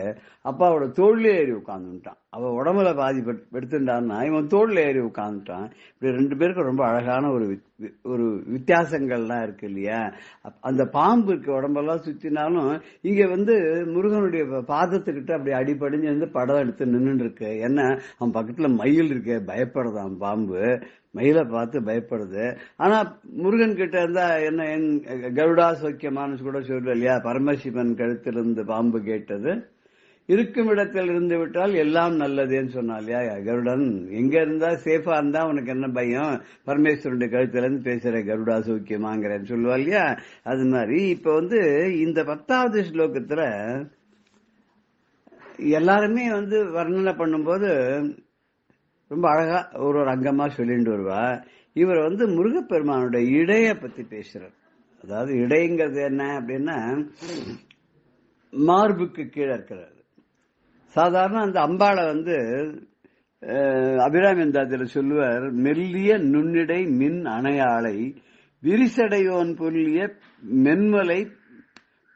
அப்பாவோட தோல்ல ஏறி உட்கார்ந்துட்டான். அவ உடம்புல பாதி எடுத்துட்டான்னா இவன் தோல்ல ஏறி உட்கார்ந்துட்டான். இப்படி ரெண்டு பேருக்கும் ரொம்ப அழகான ஒரு வித்தியாசங்கள்லாம் இருக்கு இல்லையா. அந்த பாம்பு இருக்க உடம்பெல்லாம் சுத்தினாலும் இங்க முருகனுடைய பாதத்துக்கிட்ட அப்படி அடிபடிஞ்சு படம் எடுத்து நின்று இருக்கு. ஏன்னா அவன் பக்கத்துல மயில் இருக்கு, பயப்படுறான் பாம்பு, மயிலை பார்த்து பயப்படுது. ஆனா முருகன் கிட்ட இருந்தா என்ன, கருடா சௌக்கியமானு கூட சொல்ற இல்லையா, பரமசிவன் கழுத்திலிருந்து பாம்பு கேட்டது இருக்கும் இடத்தில் இருந்து விட்டால் எல்லாம் நல்லதுன்னு சொன்னா இல்லையா கருடன். எங்க இருந்தா சேஃபா இருந்தா உனக்கு என்ன பயம், பரமேஸ்வரனுடைய கழுத்துல இருந்து பேசுற கருடா சௌக்கியமாங்கிறன்னு சொல்லுவா இல்லையா. அது மாதிரி இப்ப இந்த 10வது ஸ்லோகத்துல எல்லாருமே வர்ணனை பண்ணும்போது ரொம்ப அழகா ஒரு அங்கமா சொல்லிட்டு வருவா. இவர் முருகப்பெருமானுடைய இடைய பத்தி பேசுறார். அதாவது இடைங்கிறது என்ன அப்படின்னா, மார்புக்கு கீழே இருக்கிறார். சாதாரண அந்த அம்பாளை அபிராமி சொல்லுவார், மெல்லிய நுண்ணிடை மின் அணையாளை விரிசடையோன் புல்லிய மென்மலை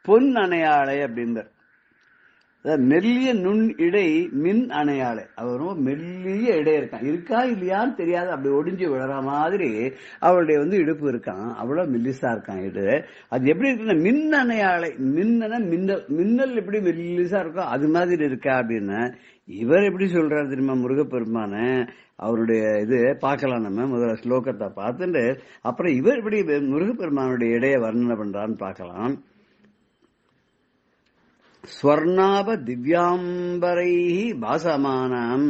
பொன் அணையாளை அப்படின்றார். மெல்லிய நுண் இடை மின் அணையாளை, அவர் மெல்லிய இடை இருக்கான், இருக்கா இல்லையான்னு தெரியாது, அப்படி ஒடிஞ்சு விழற மாதிரி அவளுடைய இடுப்பு இருக்கான், அவ்வளவு மெல்லிசா இருக்கான் இடு. அது எப்படி இருக்குன்னா மின் அணையாளை, மின்னன மின்னல், மின்னல் எப்படி மெல்லிசா இருக்கோ அது மாதிரி இருக்கா அப்படின்னு இவர் எப்படி சொல்றாரு தெரியுமா முருகப்பெருமான. அவருடைய இது பார்க்கலாம், நம்ம முதல்ல ஸ்லோகத்தை பார்த்துட்டு அப்புறம் இவர் எப்படி முருகப்பெருமானுடைய இடைய வர்ணனை பண்றான்னு பார்க்கலாம். ஸ்வர்ணாப திவ்யாம்பரைஹி பாசமானாம்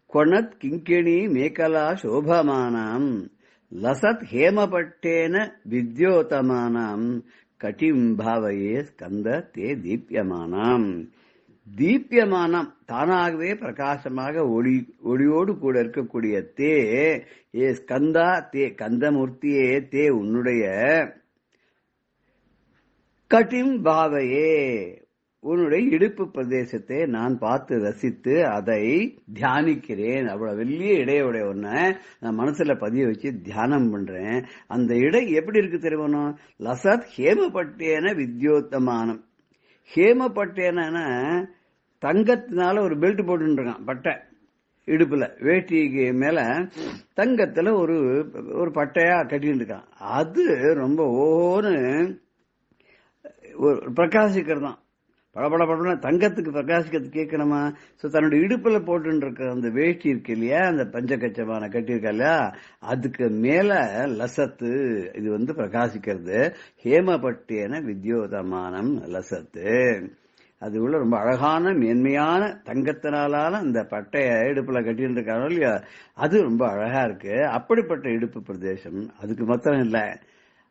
கொணத் கிங்கிணி மேகலா சோபமானாம் லசத் ஹேமபட்டேன வித்யோதமானாம் கட்டிம் பாவையே ஸ்கந்த தே தீப்யமானாம். தீப்யமானம் தானாகவே பிரகாசமாக ஒளியோடு கூட இருக்கக்கூடிய தே, ஏ ஸ்கந்தா தே, கந்தமூர்த்தியே தே உன்னுடைய கட்டிம் பாவையே உன்னுடைய இடுப்பு பிரதேசத்தை நான் பார்த்து ரசித்து அதை தியானிக்கிறேன். அவ்வளவு வெளிய இடையுடைய ஒன்ன நான் மனசுல பதிய வச்சு தியானம் பண்றேன். அந்த இடை எப்படி இருக்கு தெரியுமா? லசத் ஹேமபட்டேன வித்யோத்தமானம். ஹேமபட்டேன தங்கத்தினால ஒரு பெல்ட் போட்டு இருக்கான், பட்டை இடுப்புல, வேட்டிக்கு மேல தங்கத்துல ஒரு பட்டையா கட்டிட்டு இருக்கான். அது ரொம்ப ஓன்னு பிரகாசிக்கிறதான், படபட தங்கத்துக்கு பிரகாசிக்கிறது கேட்கணுமா? சோ தன்னுடைய இடுப்புல போட்டு இருக்க அந்த வேஷ்டி இருக்கு இல்லையா, அந்த பஞ்சகச்சமான கட்டியிருக்கா இல்லையா, அதுக்கு மேல லசத்து, இது பிரகாசிக்கிறது. ஹேமபட்டேன வித்யோதமானம் லசத்து. அது உள்ள ரொம்ப அழகான மேன்மையான தங்கத்தினாலான அந்த பட்டைய இடுப்புல கட்டிட்டு இருக்காரோ இல்லையா, அது ரொம்ப அழகா இருக்கு. அப்படிப்பட்ட இடுப்பு பிரதேசம். அதுக்கு மாத்திரம் இல்ல,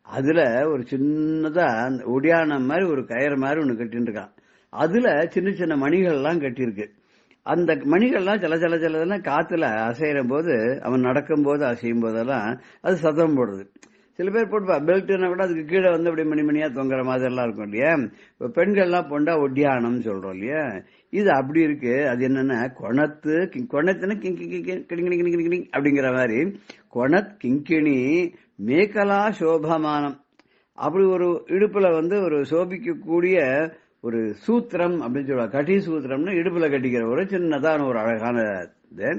அதுல ஒரு சின்னதா ஒடியானம் மாதிரி ஒரு கயிறு மாதிரி ஒண்ணு கட்டிட்டு இருக்கான். அதுல சின்ன சின்ன மணிகள் எல்லாம் கட்டியிருக்கு. அந்த மணிகள்லாம் சில சில சிலதெல்லாம் காத்துல அசைகிற போது, அவன் நடக்கும் போது அசையும் போதெல்லாம் அது சத்தம் போடுது. சில பேர் போட்டுப்பா பெல்ட்னா கூட அதுக்கு கீழே அப்படி மணிமணியா தொங்குற மாதிரி எல்லாம் இருக்கும் இல்லையா. இப்ப பெண்கள்லாம் போண்டா ஒட்டியானம் சொல்றோம் இல்லையா, இது அப்படி இருக்கு. அது என்னன்னா கொணத்துன்னு கிங்கிணி அப்படிங்கிற மாதிரி கொணத் கிங்கிணி மேகலா சோபமானம். அப்படி ஒரு இடுப்புல ஒரு சோபிக்கக்கூடிய ஒரு சூத்திரம் அப்படின்னு சொல்லுவாங்க. கட்டி சூத்திரம்னு இடுப்புல கட்டிக்கிற ஒரு சின்னதான ஒரு அழகான இது.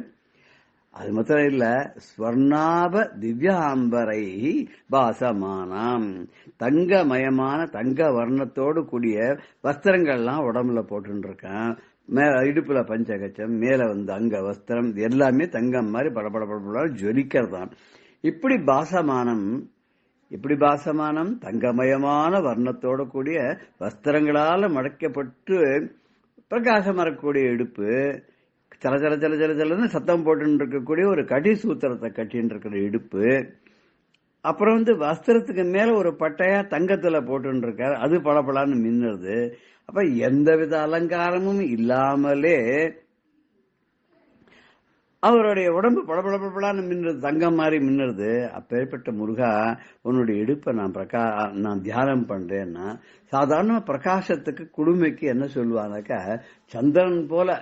அது மாத்திரம் இல்ல, ஸ்வர்ணாப திவ்யாம்பரை பாசமானம். தங்கமயமான தங்க வர்ணத்தோடு கூடிய வஸ்திரங்கள்லாம் உடம்புல போட்டு இருக்கான். இடுப்புல பஞ்சகச்சம், மேல அங்க வஸ்திரம், எல்லாமே தங்கம் மாதிரி படபட ஜொலிக்கிறதான். இப்படி பாசமானம் தங்கமயமான வர்ணத்தோடு கூடிய வஸ்திரங்களால மடக்கப்பட்டு பிரகாசம் வரக்கூடிய இடுப்பு, சல சல சல சல சலன்னு சத்தம் போட்டு இருக்கக்கூடிய ஒரு கடி சூத்திரத்தை கட்டின்னு இருக்கிற இடுப்பு. அப்புறம் வஸ்திரத்துக்கு மேல ஒரு பட்டையா தங்கத்துல போட்டு இருக்காரு, அது பளபளன்னு மின்னுறது. அப்ப எந்தவித அலங்காரமும் இல்லாமலே அவருடைய உடம்பு பளபளன்னு மின்னுறது, தங்கம் மாதிரி மின்னுறது. அப்பேற்பட்ட முருகா, உன்னுடைய இடுப்பை நான் தியானம் பண்றேன்னா, சாதாரண பிரகாசத்துக்கு குடுமைக்கு என்ன சொல்லுவானாக்கா, சந்திரன் போல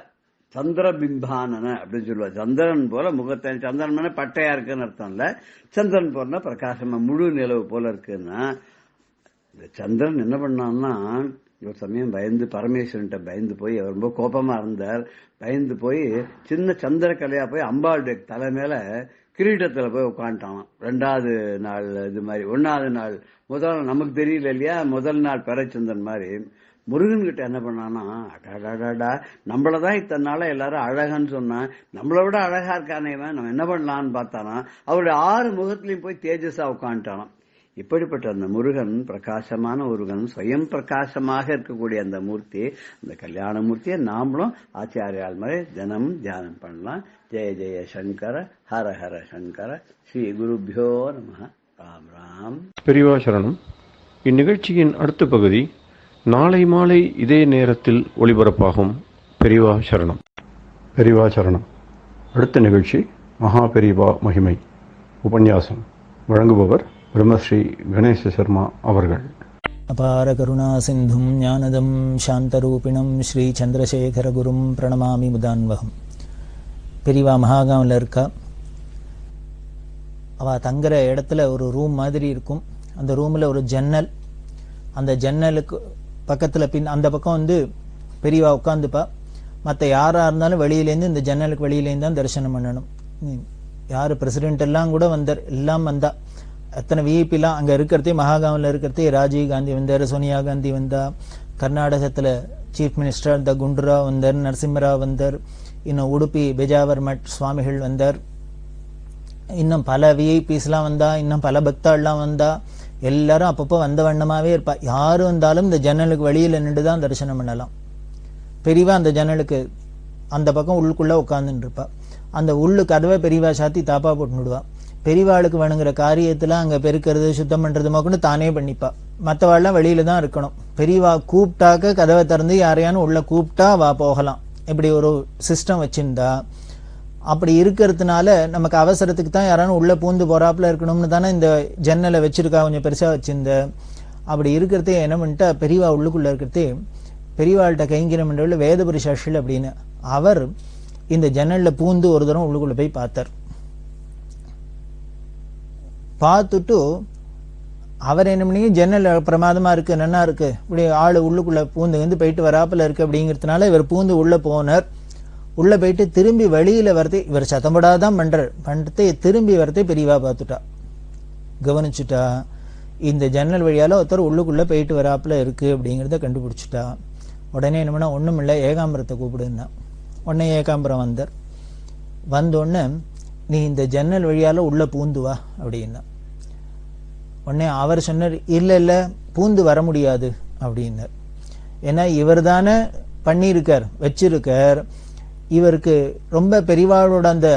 சந்திரபிம்பானன அப்படின்னு சொல்லுவாங்க. சந்திரன் போல முகத்தை, சந்திரன் பட்டையா இருக்குன்னு அர்த்தம் இல்ல, சந்திரன் போல பிரகாசமா முழு நிலவு போல இருக்குன்னா, இந்த சந்திரன் என்ன பண்ணான்னா, ஒரு சமயம் பரமேஸ்வரன்ட்ட பயந்து போய், அவர் ரொம்ப கோபமா இருந்தார். பயந்து போய் சின்ன சந்திர கலையா போய் அம்பாளுடைய தலை மேல கிரீடத்துல போய் உட்காந்துட்டான். 2வது நாள் இது மாதிரி. 1வது நாள் முதல் நமக்கு தெரியல இல்லையா, முதல் நாள் பெறச்சந்திரன் மாதிரி. முருகன் கிட்ட என்ன பண்ணானா, அடாடாடா நம்மளதான் இத்தனை நாள எல்லாரும் அழகன்னு சொன்னா, நம்மளை விட அழகா இருக்கானேவன், நம்ம என்ன பண்ணலான்னு பார்த்தானா, அவருடைய 6 முகத்திலையும் போய் தேஜஸா உட்காந்துட்டானாம். இப்படிப்பட்ட அந்த முருகன், பிரகாசமான முருகன், ஸ்வயம் பிரகாசமாக இருக்கக்கூடிய அந்த மூர்த்தி, அந்த கல்யாண மூர்த்தியை நாமளும் ஆச்சாரியால் மாதிரி தினமும் தியானம் பண்ணலாம். ஜெய ஜெய சங்கர, ஹர ஹர சங்கர, ஸ்ரீ குருபியோ நம. ராம் ராம். பெரியவா சரணம். இந்நிகழ்ச்சியின் அடுத்த பகுதி நாளை மாலை இதே நேரத்தில் ஒளிபரப்பாகும். பெரியவா சரணம். பெரியவா சரணம். அடுத்த நிகழ்ச்சி மகா பெரியவா மகிமை உபன்யாசம். வழங்குபவர் பிரம்மஸ்ரீ கணேச சர்மா அவர்கள். அபார கருணா சிந்தும் ஞானதம் சாந்தரூபிணம் ஸ்ரீ சந்திரசேகர குரும் பிரணமாமி முதான்வகம். பெரியவா மகாகாமில் இருக்கா. அவள் தங்குற இடத்துல ஒரு ரூம் மாதிரி இருக்கும். அந்த ரூமில் ஒரு ஜன்னல், அந்த ஜன்னலுக்கு பக்கத்தில் அந்த பக்கம் பெரியவா உட்காந்துப்பா. மற்ற யாராக இருந்தாலும் வெளியிலேருந்து, இந்த ஜன்னலுக்கு வெளியிலேருந்து தான் தரிசனம் பண்ணணும். யார் பிரசிடென்ட் எல்லாம் கூட எல்லாம் வந்தா, அத்தனை விஐபிலாம் அங்கே இருக்கிறதே, மகாகாமில் இருக்கிறதே ராஜீவ் காந்தி வந்தார், சோனியா காந்தி வந்தா, கர்நாடகத்தில் சீஃப் மினிஸ்டர் குண்டுராவ் வந்தார், நரசிம்மராவ் வந்தார், இன்னும் உடுப்பி பெஜாவர் மட் சுவாமிகள் வந்தார், இன்னும் பல விஐபிஸ்லாம் வந்தா, இன்னும் பல பக்தாள்லாம் வந்தா. எல்லாரும் அப்பப்போ வந்த வண்ணமாவே இருப்பா. யாரு வந்தாலும் இந்த ஜன்னலுக்கு வெளியில நின்றுதான் தரிசனம் பண்ணலாம். பெரியவா அந்த ஜன்னலுக்கு அந்த பக்கம் உள்ளுக்குள்ள உட்கார்ந்துட்டு இருப்பா. அந்த உள்ளு கதவை பெரியவா சாத்தி தாப்பா போட்டுடுவா. பெரியவாளுக்கு வேணுங்கிற காரியத்துல அங்க பெருக்கிறது, சுத்தம் பண்றது கூட தானே பண்ணிப்பா. மற்றவாள்லாம் வெளியில தான் இருக்கணும். பெரியவா கூப்பிட்டாக்க கதவை திறந்து யாரையானு உள்ள கூப்பிட்டா வா போகலாம். இப்படி ஒரு சிஸ்டம் வச்சிருந்தா, அப்படி இருக்கிறதுனால நமக்கு அவசரத்துக்கு தான் யாராலும் உள்ள பூந்து போறாப்புல இருக்கணும்னு தானே இந்த ஜன்னலை வச்சிருக்கா, கொஞ்சம் பெருசா வச்சிருந்த. அப்படி இருக்கிறதே என்ன பண்ணிட்டா, பெரியவா உள்ளுக்குள்ள இருக்கிறதே பெரியவாள்கிட்ட கைங்கிரம் என்ற வேதபுரி சாஷில் அப்படின்னு அவர் இந்த ஜன்னல்ல பூந்து ஒரு தரம் உள்ளுக்குள்ள போய் பார்த்தார். பார்த்துட்டு அவர் என்ன பண்ணி, ஜன்னல் பிரமாதமா இருக்கு, நன்னா இருக்கு, இப்படி ஆளு உள்ளுக்குள்ள பூந்து வந்து போயிட்டு வராப்புல இருக்கு அப்படிங்கிறதுனால இவர் பூந்து உள்ள போனார். உள்ள போயிட்டு திரும்பி வெளியில வரதே, இவர் சத்தம்படாதான் பண்ணிட்டு திரும்பி வரதே பெரியவா பார்த்துட்டா, கவனிச்சுட்டா. இந்த ஜன்னல் வழியால ஒருத்தர் உள்ளுக்குள்ள போயிட்டு வராப்புல இருக்கு அப்படிங்கிறத கண்டுபிடிச்சிட்டா. உடனே என்ன பண்ணா, ஒண்ணும் இல்லை, ஏகாம்பரத்தை கூப்பிடுன்னா. உடனே ஏகாம்பரம் வந்தார். வந்தோடனே நீ இந்த ஜன்னல் வழியால உள்ள பூந்து வா அப்படின்னா. உடனே அவர் சொன்னார், இல்ல இல்ல பூந்து வர முடியாது அப்படின்னார். ஏன்னா இவர் தானே பண்ணியிருக்கார், வச்சிருக்கார். இவருக்கு ரொம்ப பெரியவாளோட அந்த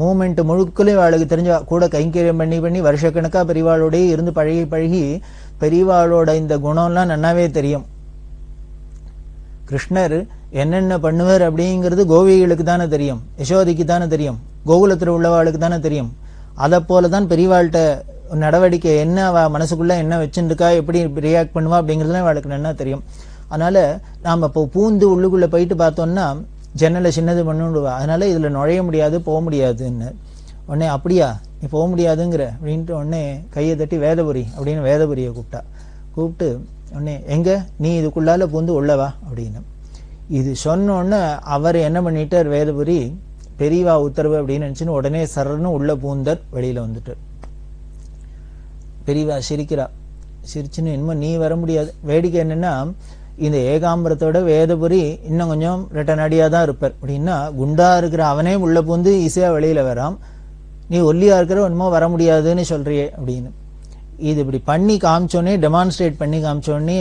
மூமெண்ட் முழுக்கலே அவளுக்கு தெரிஞ்ச, கூட கைங்கரியம் பண்ணி பண்ணி வருஷக்கணக்கா பெரியவாளோடய இருந்து பழகி பழகி பெரியவாளோட இந்த குணம்லாம் நன்னாவே தெரியும். கிருஷ்ணர் என்னென்ன பண்ணுவார் அப்படிங்கிறது கோபிகளுக்கு தானே தெரியும், யசோதைக்கு தானே தெரியும், கோகுலத்தில் உள்ளவாளுக்கு தானே தெரியும். அதை போலதான் பெரியவாள்கிட்ட நடவடிக்கை என்ன, அவ மனசுக்குள்ள என்ன வச்சுருக்கா, எப்படி ரியாக்ட் பண்ணுவா அப்படிங்கிறதுலாம் அவளுக்கு நல்லா தெரியும். அதனால நாம இப்போ பூந்து உள்ளுக்குள்ள போயிட்டு பார்த்தோம்னா ஜன்னலை சின்னது பண்ணுவா, அதனால இதுல நுழைய முடியாது, போக முடியாதுன்னு. உடனே அப்படியா நீ போக முடியாதுங்கிற அப்படின்ட்டு உடனே கையை தட்டி வேதபுரி அப்படின்னு வேதபுரியை கூப்பிட்டு உடனே எங்க நீ இதுக்குள்ளால பூந்து உள்ளவா அப்படின்னு. இது சொன்ன உடனே அவர் என்ன பண்ணிட்டார், வேதபுரி பெரியவா உத்தரவு அப்படின்னு நினைச்சுன்னு உடனே சரன்னு உள்ள பூந்தர், வெளியில வந்துட்டார். பெரியவா சிரிக்கிறா. சிரிச்சுன்னு இன்னும் நீ வர முடியாது. வேடிக்கை என்னன்னா, இந்த ஏகாம்பரத்தோட வேதபுரி இன்னும் கொஞ்சம் ரெட்டனடியா தான் இருப்பார். அப்படின்னா குண்டா இருக்கிற அவனே உள்ள பூந்து ஈஸியா வெளியில வராம், நீ ஒல்லியா இருக்கிற ஒன்றுமோ வர முடியாதுன்னு சொல்றியே அப்படின்னு. இது இப்படி பண்ணி காமிச்சோடனே, டெமான்ஸ்ட்ரேட் பண்ணி காமிச்சோடனே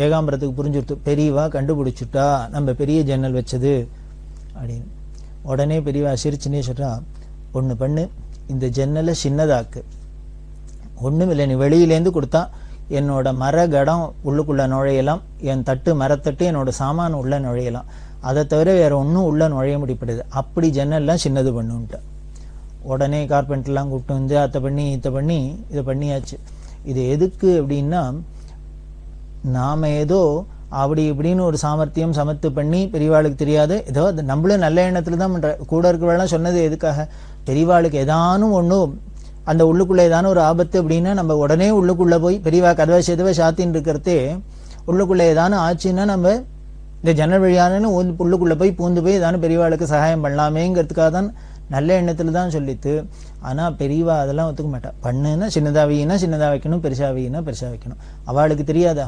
ஏகாம்பரத்துக்கு புரிஞ்சுடுத்து, பெரியவா கண்டுபிடிச்சுட்டா நம்ம பெரிய ஜன்னல் வச்சது அப்படின்னு. உடனே பெரியவா சிரிச்சுன்னே சொல்றா, ஒண்ணு பண்ணு, இந்த ஜன்னலை சின்னதாக்கு, ஒண்ணும் இல்லை, நீ வெளியிலேருந்து கொடுத்தா என்னோட மர கடம் உள்ளுக்குள்ள நுழையலாம், என் தட்டு மரத்தட்டு என்னோட சாமான உள்ள நுழையலாம், அதை தவிர வேற ஒன்றும் உள்ள நுழைய முடியப்படுது, அப்படி ஜன்னல்லாம் சின்னது பண்ணுன்ட்டு. உடனே கார்பெண்டர்லாம் கூப்பிட்டு வந்து அத்தை பண்ணி இதை பண்ணி இதை பண்ணியாச்சு. இது எதுக்கு அப்படின்னா, நாம ஏதோ அப்படி இப்படின்னு ஒரு சாமர்த்தியம் சமத்து பண்ணி பெரியவாளுக்கு தெரியாது, ஏதோ நம்மளும் நல்ல எண்ணத்துல தான் பண்ற. கூட இருக்கிறவெல்லாம் சொன்னது எதுக்காக, பெரியவாளுக்கு ஏதானும் ஒன்றும் அந்த உள்ளுக்குள்ள ஏதான ஒரு ஆபத்து அப்படின்னா நம்ம உடனே உள்ளுக்குள்ள போய், பெரியவா கதவை செதவை சாத்தின்னு இருக்கிறதே, உள்ளுக்குள்ள ஏதானும் ஆச்சுன்னா நம்ம இந்த ஜன்னல் வழியானு உள்ளுக்குள்ள போய் பூந்து போய் ஏதானும் பெரியவாளுக்கு சகாயம் பண்ணலாமேங்கிறதுக்காக தான் நல்ல எண்ணத்துல தான் சொல்லித்து. ஆனா பெரியவா அதெல்லாம் ஒத்துக்க மாட்டா. பண்ணுன்னா சின்னதா வையினா சின்னதா வைக்கணும், பெருசா வையினா பெருசா வைக்கணும். அவளுக்கு தெரியாதா?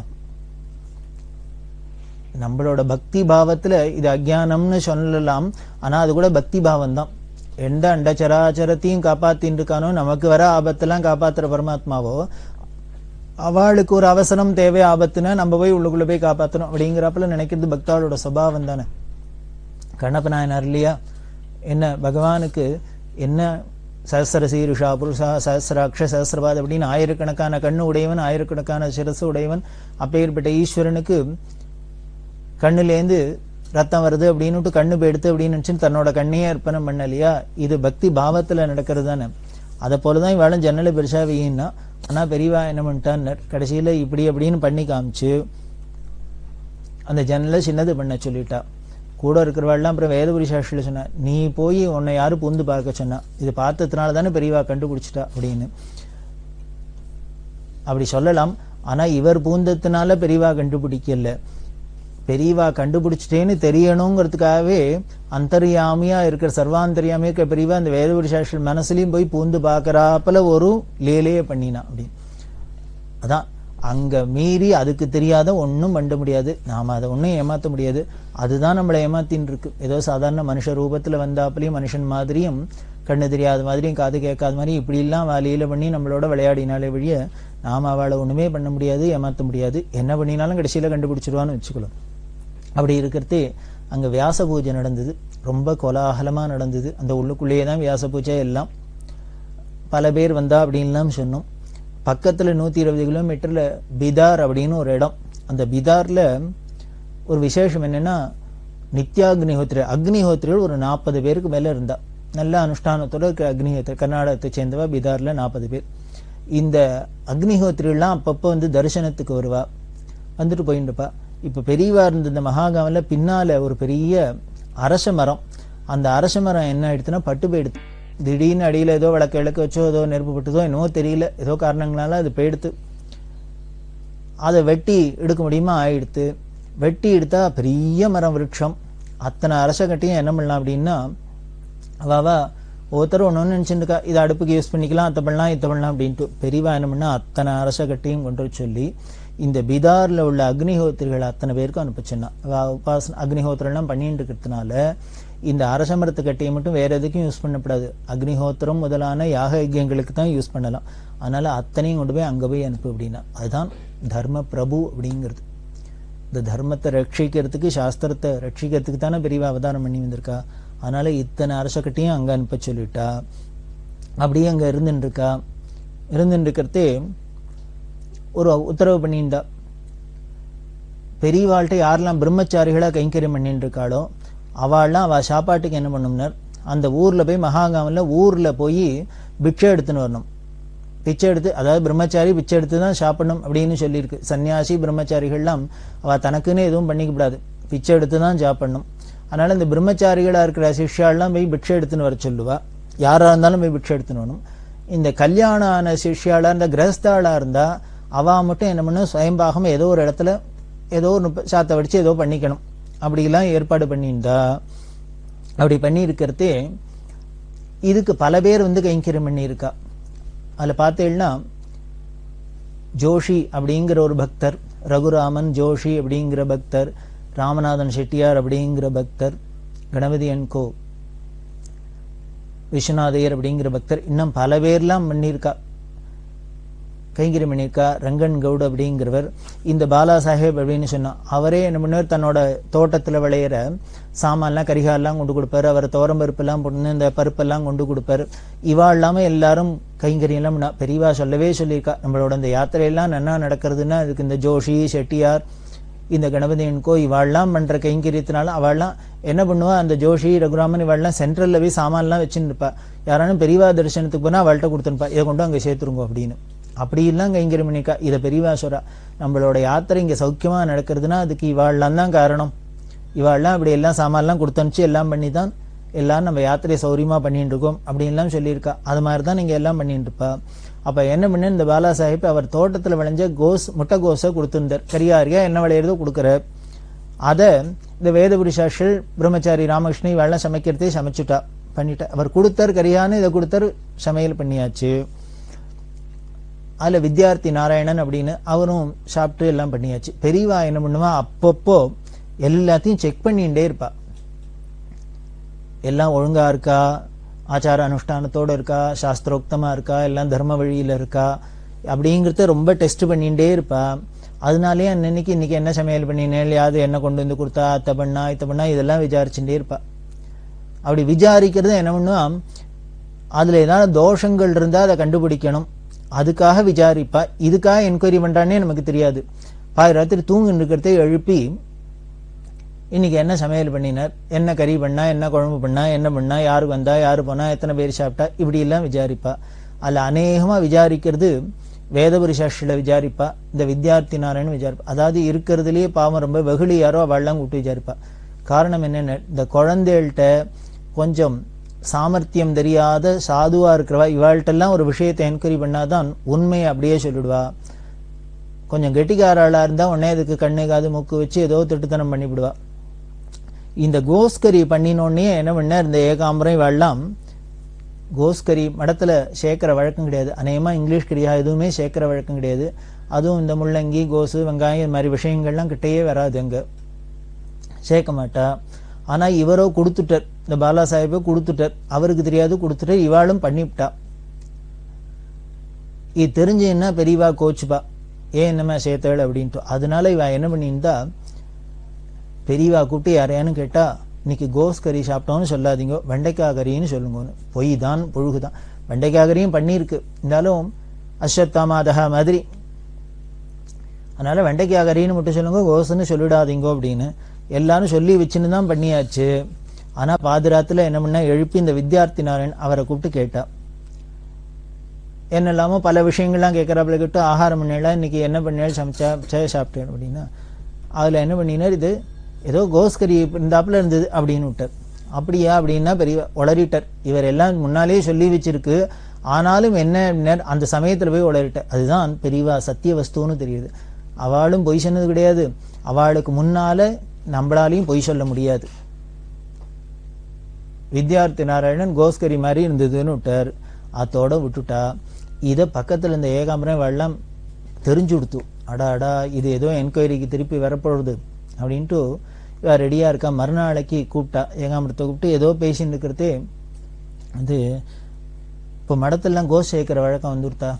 நம்மளோட பக்தி பாவத்துல இது அஜ்ஞானம்னு சொல்லலாம், ஆனா அது கூட பக்தி பாவம் தான். எந்த அண்டச்சராச்சரத்தையும் காப்பாத்தின்னு இருக்கானோ, நமக்கு வர ஆபத்தெல்லாம் காப்பாத்துற பரமாத்மாவோ, அவளுக்கு ஒரு அவசரம் தேவை ஆபத்துனா நம்ம போய் உள்ளுக்குள்ள போய் காப்பாற்றணும் அப்படிங்கிறப்பல நினைக்கிறது பக்தாளோட சுபாவம் தானே. கண்ணப்ப நாயனார் இல்லையா, என்ன பகவானுக்கு என்ன சஹஸ்ர சீருஷா புருஷா சஹஸ்ராட்ச சஹஸ்ரபாத் அப்படின்னு ஆயிரக்கணக்கான கண்ணு உடையவன், ஆயிரக்கணக்கான சிரசு உடையவன். அப்பேற்பட்ட ஈஸ்வரனுக்கு கண்ணுலேருந்து ரத்தம் வருது அப்படின்னுட்டு கண்ணு போயிடுத்து அப்படின்னு நினைச்சு தன்னோட கண்ணையே அர்ப்பணம் பண்ணலையா. இது பக்தி பாவத்துல நடக்கிறது தானே. அதை போலதான் இவாளும் ஜன்னலை பெருசா வையின்னா, ஆனா பெரியவா என்ன பண்ணிட்டான்னு கடைசியில இப்படி அப்படின்னு பண்ணி காமிச்சு அந்த ஜன்னலை சின்னது பண்ண சொல்லிட்டா. கூட இருக்கிறவாள்லாம் அப்புறம் வேதபுரி சாஸ்திரியில சொன்னா, நீ போய் உன்னை யாரு பூந்து பார்க்க சொன்னா, இது பார்த்ததுனால தானே பெரியவா கண்டுபிடிச்சிட்டா அப்படின்னு. அப்படி சொல்லலாம். ஆனா இவர் பூந்ததுனால பெரியவா கண்டுபிடிக்கல, பெரியவா கண்டுபிடிச்சிட்டேன்னு தெரியணுங்கிறதுக்காகவே அந்தர்யாமியா இருக்கிற சர்வாந்தர்யாமியா இருக்கிற பெரியவா அந்த வேதபுரி சாஸ்திரி மனசுலயும் போய் பூந்து பாக்குறாப்பல ஒரு லீலையே பண்ணினா அப்படின்னு. அதான் அங்க மீறி அதுக்கு தெரியாத ஒன்னும் பண்ண முடியாது, நாம அதை ஒன்னும் ஏமாத்த முடியாது. அதுதான் நம்மளை ஏமாத்தின்னு இருக்கு. ஏதோ சாதாரண மனுஷ ரூபத்துல வந்தாப்புலயும் மனுஷன் மாதிரியும் கண்ணு தெரியாத மாதிரியும் காது கேட்காத மாதிரி இப்படி எல்லாம் லீலை பண்ணி நம்மளோட விளையாடினாலே வழிய நாம அவளை ஒண்ணுமே பண்ண முடியாது, ஏமாத்த முடியாது. என்ன பண்ணினாலும் கடைசியில கண்டுபிடிச்சிருவான்னு வச்சுக்கலாம். அப்படி இருக்கிறதே அங்க வியாச பூஜை நடந்தது, ரொம்ப கோலாகலமா நடந்தது. அந்த உள்ளுக்குள்ளேயே தான் வியாச பூஜை எல்லாம். பல பேர் வந்தா அப்படின்லாம் சொன்னோம். பக்கத்துல 120 கிலோமீட்டர்ல பிதார் அப்படின்னு ஒரு இடம். அந்த பிதார்ல ஒரு விசேஷம் என்னன்னா, நித்யாக்னிஹோத்ரி அக்னிஹோத்ரிகள் ஒரு 40 பேருக்கு மேல இருந்தா. நல்ல அனுஷ்டானத்தோட இருக்கிற அக்னிஹோத்ரி, கர்நாடகத்தை சேர்ந்தவா. பிதார்ல 40 பேர். இந்த அக்னிஹோத்ரிலாம் அப்பப்போ வந்து தரிசனத்துக்கு வருவா, வந்துட்டு போயிட்டுப்பா. இப்ப பெரியவா இருந்த இந்த மகாகாவில பின்னால ஒரு பெரிய அரச மரம், அந்த அரச மரம் என்ன ஆயிடுச்சுன்னா பட்டு போயிடுது. திடீர்னு அடியில ஏதோ விளக்கு வச்சோ ஏதோ நெருப்பு பட்டுதோ என்னவோ தெரியல, ஏதோ காரணங்களால அது போயிடுத்து. அதை வெட்டி எடுக்க முடியுமா ஆயிடுத்து. வெட்டி எடுத்தா பெரிய மரம் விருட்சம். அத்தனை அரச கட்டியும் என்ன பண்ணலாம் அப்படின்னா, அவாவா ஒருத்தர் ஒன்று நினைச்சுருக்கா, இதை அடுப்புக்கு யூஸ் பண்ணிக்கலாம், அத்தை பண்ணலாம் இத்தை பண்ணலாம் அப்படின்ட்டு. பெரியவா என்ன பண்ணா அத்தனை அரச கட்டியும் கொண்டு சொல்லி இந்த பிதார்ல உள்ள அக்னிஹோத்திரிகள் அத்தனை பேருக்கும் அனுப்பிச்சுன்னா, உபாசன அக்னிஹோத்திரம் பண்ணிட்டு இருக்கிறதுனால இந்த அரச மரத்து கட்டியை மட்டும் வேற எதுக்கும் யூஸ் பண்ணக்கூடாது, அக்னிஹோத்திரம் முதலான யாக யஜ்யங்களுக்கு தான் யூஸ் பண்ணலாம். அதனால அத்தனையும் கொண்டு போய் அங்க போய் அனுப்பு அப்படின்னா, அதுதான் தர்ம பிரபு அப்படிங்கிறது. இந்த தர்மத்தை ரட்சிக்கிறதுக்கு, சாஸ்திரத்தை ரட்சிக்கிறதுக்கு தானே பெரியவா அவதாரம் பண்ணி வந்திருக்கா. அதனால இத்தனை அரச கட்டியும் அங்க அனுப்ப சொல்லிட்டா. அப்படியே அங்க இருந்துருக்கா. இருந்துருக்கிறதே ஒரு உத்தரவு பண்ணியிருந்தா, பெரியவாள்கிட்ட யாரெல்லாம் பிரம்மச்சாரிகளா கைங்கரியம் பண்ணிட்டு இருக்காளோ அவள்லாம் அவ சாப்பாட்டுக்கு என்ன பண்ணும்னர், அந்த ஊர்ல போய் மகாகாமில் ஊர்ல போய் பிச்சை எடுத்துன்னு வரணும். பிச்சை எடுத்து, அதாவது பிரம்மச்சாரி பிச்சை எடுத்து தான் சாப்பிடணும் அப்படின்னு சொல்லியிருக்கு. சன்னியாசி பிரம்மச்சாரிகள்லாம் அவ தனக்குன்னு எதுவும் பண்ணிக்கூடாது, பிச்சை எடுத்து தான் சாப்பிடணும். அதனால இந்த பிரம்மச்சாரிகளா இருக்கிற சிஷ்யாலாம் போய் பிட்சை எடுத்துன்னு வர சொல்லுவா. யாரா இருந்தாலும் போய் பிட்சை எடுத்துன்னு வரணும். இந்த கல்யாணம் ஆன சிஷ்யாளா இருந்தா, கிரகஸ்தாளா இருந்தா அவ மட்டும் என்ன பண்ணும், சுயம்பாகம் ஏதோ ஒரு இடத்துல ஏதோ ஒரு சாத்தை வடிச்சு ஏதோ பண்ணிக்கணும். அப்படிலாம் ஏற்பாடு பண்ணியிருந்தா. அப்படி பண்ணி இருக்கிறதே இதுக்கு பல பேர் கைங்கரியம் பண்ணியிருக்கா. அதுல பார்த்தீங்கன்னா ஜோஷி அப்படிங்கிற ஒரு பக்தர், ரகுராமன் ஜோஷி அப்படிங்கிற பக்தர், ராமநாதன் செட்டியார் அப்படிங்கிற பக்தர், கணபதி என்கோ விஸ்வநாதையர் அப்படிங்கிற பக்தர், இன்னும் பல பேர்லாம் பண்ணியிருக்கா, கைங்கரியம் பண்ணியிருக்கா. ரங்கன் கவுட் அப்படிங்கிறவர், இந்த பாலா சாஹேப் அப்படின்னு சொன்னா அவரே என்ன பண்ணுவார், தன்னோட தோட்டத்துல விளையிற சாமான்லாம் கரிகாலெல்லாம் கொண்டு கொடுப்பாரு. அவர் தோரம்பருப்பெல்லாம் போட்டு இந்த பருப்பெல்லாம் கொண்டு கொடுப்பாரு. இவா இல்லாம எல்லாரும் கைங்கரியம் எல்லாம் பெரியவா சொல்லவே சொல்லியிருக்கா. நம்மளோட இந்த யாத்திரையெல்லாம் என்ன நடக்கிறதுன்னா அதுக்கு இந்த ஜோஷி செட்டியார் இந்த கணபதியன்கோ இவாள்லாம் பண்ற கைங்கரியத்தினால அவள்லாம் என்ன பண்ணுவா, அந்த ஜோஷி ரகுராமன் இவாள்லாம் சென்ட்ரல்ல போய் சாமான்லாம் வச்சுன்னு இருப்பா. யாரானும் பெரியவா தரிசனத்துக்கு போனா அவள்கிட்ட கொடுத்துருப்பா, இதை கொண்டு அங்க சேர்த்துருங்க அப்படின்னு. அப்படி எல்லாம் கைங்கரியம் பண்ணிக்கா. இதை பெரியவா சொல்றா, நம்மளோட யாத்திரை இங்க சௌக்கியமா நடக்கிறதுனா அதுக்கு இவாள்லாம் தான் காரணம். இவாள்லாம் இப்படி எல்லாம் சாமான்லாம் கொடுத்தனுச்சு எல்லாம் பண்ணி தான் எல்லாரும் நம்ம யாத்திரையை சௌரியமா பண்ணிட்டு இருக்கோம் அப்படின்லாம் சொல்லியிருக்கா. அது மாதிரி தான் நீங்க எல்லாம் பண்ணிட்டு இருப்பா. அப்ப என்ன பண்ண, இந்த பாலா சாஹிப் அவர் தோட்டத்துல விளைஞ்ச முட்டை கோஸை கொடுத்திருந்தார். கரியாரியா என்ன விளையிறதோ கொடுக்குற, அதை இந்த வேதபுரி சாஸ்திரிகள் பிரம்மச்சாரி ராமகிருஷ்ணன் இவெல்லாம் சமைக்கிறதே சமைச்சுட்டா பண்ணிட்டா. அவர் கொடுத்தார் கரியான்னு, இதை கொடுத்தாரு சமையல் பண்ணியாச்சு. அதுல வித்யார்த்தி நாராயணன் அப்படின்னு அவரும் சாப்பிட்டு எல்லாம் பண்ணியாச்சு. பெரியவா என்ன பண்ணுவா, அப்பப்போ எல்லாத்தையும் செக் பண்ணிட்டே இருப்பா. எல்லாம் ஒழுங்கா இருக்கா, ஆச்சார அனுஷ்டானத்தோட இருக்கா, சாஸ்திரோக்தமா இருக்கா, எல்லாம் தர்ம வழியில இருக்கா அப்படிங்கிறத ரொம்ப டெஸ்ட் பண்ணிட்டே இருப்பா. அதனாலேயே அன்னைக்கு இன்னைக்கு என்ன சமையல் பண்ணினேன், யாது என்ன கொண்டு வந்து கொடுத்தா, அத்தை பண்ணா இத்த பண்ணா இதெல்லாம் விசாரிச்சுட்டே இருப்பா. அப்படி விசாரிக்கிறது என்ன பண்ணுவா, அதுல ஏதாவது தோஷங்கள் இருந்தா அதை கண்டுபிடிக்கணும், அதுக்காக விசாரிப்பா. இதுக்காக என்கொயரி பண்றானே நமக்கு தெரியாது. பாதி ராத்திரி தூங்கின்னு இருக்கிறதே எழுப்பி இன்னைக்கு என்ன சமையல் பண்ணினார், என்ன கறி பண்ணா, என்ன குழம்பு பண்ணா, என்ன பண்ணா, யாரு வந்தா, யாரு போனா, எத்தனை பேர் சாப்பிட்டா, இப்படி எல்லாம் விசாரிப்பா. அதுல அநேகமா விசாரிக்கிறது வேதபுரி சாஸ்திரில விசாரிப்பா, இந்த வித்யார்த்தி நாராயணன் விசாரிப்பா. அதாவது இருக்கிறதுலயே பாவம் ரொம்ப வெகுளி யாரோ அவள்லாம் கூப்பிட்டு விசாரிப்பா. காரணம் என்னென்ன, இந்த குழந்தைகள்கிட்ட கொஞ்சம் சாமர்த்தியம் தெரியாத சாதுவா இருக்கிறவா இவாள்கிட்டெல்லாம் ஒரு விஷயத்தை என்கொயரி பண்ணாதான் உண்மையை அப்படியே சொல்லிடுவா. கொஞ்சம் கெட்டிக்காராளா இருந்தா உடனே அதுக்கு கண்ணு காது மூக்கு வச்சு ஏதோ திட்டுத்தனம் பண்ணிவிடுவா. இந்த கோஸ்கரி பண்ணினோடனே என்ன பண்ண, இந்த ஏகாம்பரம் இவாள்லாம் கோஸ்கரி மடத்துல சேர்க்கிற வழக்கம் கிடையாது. அநேகமா இங்கிலீஷ் கரியா எதுவுமே சேர்க்கிற வழக்கம் கிடையாது. அதுவும் இந்த முள்ளங்கி கோசு வெங்காயம் இது மாதிரி விஷயங்கள்லாம் கிட்டேயே வராது, அங்க சேர்க்க மாட்டா. ஆனா இவரோ கொடுத்துட்டார், இந்த பாலா சாஹிப்பை கொடுத்துட்டார், அவருக்கு தெரியாது கொடுத்துட்டார், இவாளும் பண்ணிவிட்டா. இது தெரிஞ்சுன்னா பெரியவா கோச்சுப்பா, ஏன் என்னமா சேர்த்தேள் அப்படின்ட்டு. அதனால இவ என்ன பண்ணியிருந்தா, பெரியவா கூப்பிட்டு யாரையானு கேட்டா, இன்னைக்கு கோஸ் கறி சாப்பிட்டோம்னு சொல்லாதீங்க, வெண்டைக்காய் கறின்னு சொல்லுங்கன்னு. பொய் தான் புழுகுதான். வெண்டைக்காய் கறியும் பண்ணியிருக்கு, இருந்தாலும் அஸ்வத்தாமாதகா மாதிரி. அதனால வெண்டைக்காய் கறின்னு மட்டும் சொல்லுங்க, கோஸ்ன்னு சொல்லிடாதீங்க அப்படின்னு எல்லாரும் சொல்லி வச்சுன்னு தான் பண்ணியாச்சு. ஆனா பாதுராத்துல என்ன பண்ண, எழுப்பி இந்த வித்யார்த்தி நாராயணன் அவரை கூப்பிட்டு கேட்டா. என்னெல்லாமோ பல விஷயங்கள்லாம் கேட்கறாப்புல, கிட்ட ஆகாரம் பண்ணலாம், இன்னைக்கு என்ன பண்ணேன், சமைச்சா சாப்பிட்டேன் அப்படின்னா, அதில் என்ன பண்ணினார், இது ஏதோ கோஸ்கரி இருந்தாப்புல இருந்தது அப்படின்னு விட்டார். அப்படியா அப்படின்னா பெரிய உளறிட்டார். இவர் எல்லாம் முன்னாலே சொல்லி வச்சிருக்கு, ஆனாலும் என்ன அந்த சமயத்தில் போய் உளறிட்டார். அதுதான் பெரியவா சத்திய வஸ்துன்னு தெரியுது. அவளும் பொய் சொன்னது கிடையாது, அவளுக்கு முன்னால நம்மளாலையும் பொய் சொல்ல முடியாது. வித்யார்த்தி நாராயணன் கோஸ்கரி மாதிரி இருந்ததுன்னு விட்டார், அதோட விட்டுட்டா. இதை பக்கத்தில் இந்த ஏகாம்பரம் வெள்ளம் தெரிஞ்சு கொடுத்து, அடா இது ஏதோ என்கொயரிக்கு திருப்பி வரப்போகுது அப்படின்ட்டு இவ ரெடியாக இருக்கா. மறுநாளைக்கு கூப்பிட்டா, ஏகாம்பரத்தை கூப்பிட்டு ஏதோ பேசின்னு இருக்கிறதே, அது இப்போ மடத்திலாம் கோஷ் சேர்க்கிற வழக்கம் வந்துருத்தா,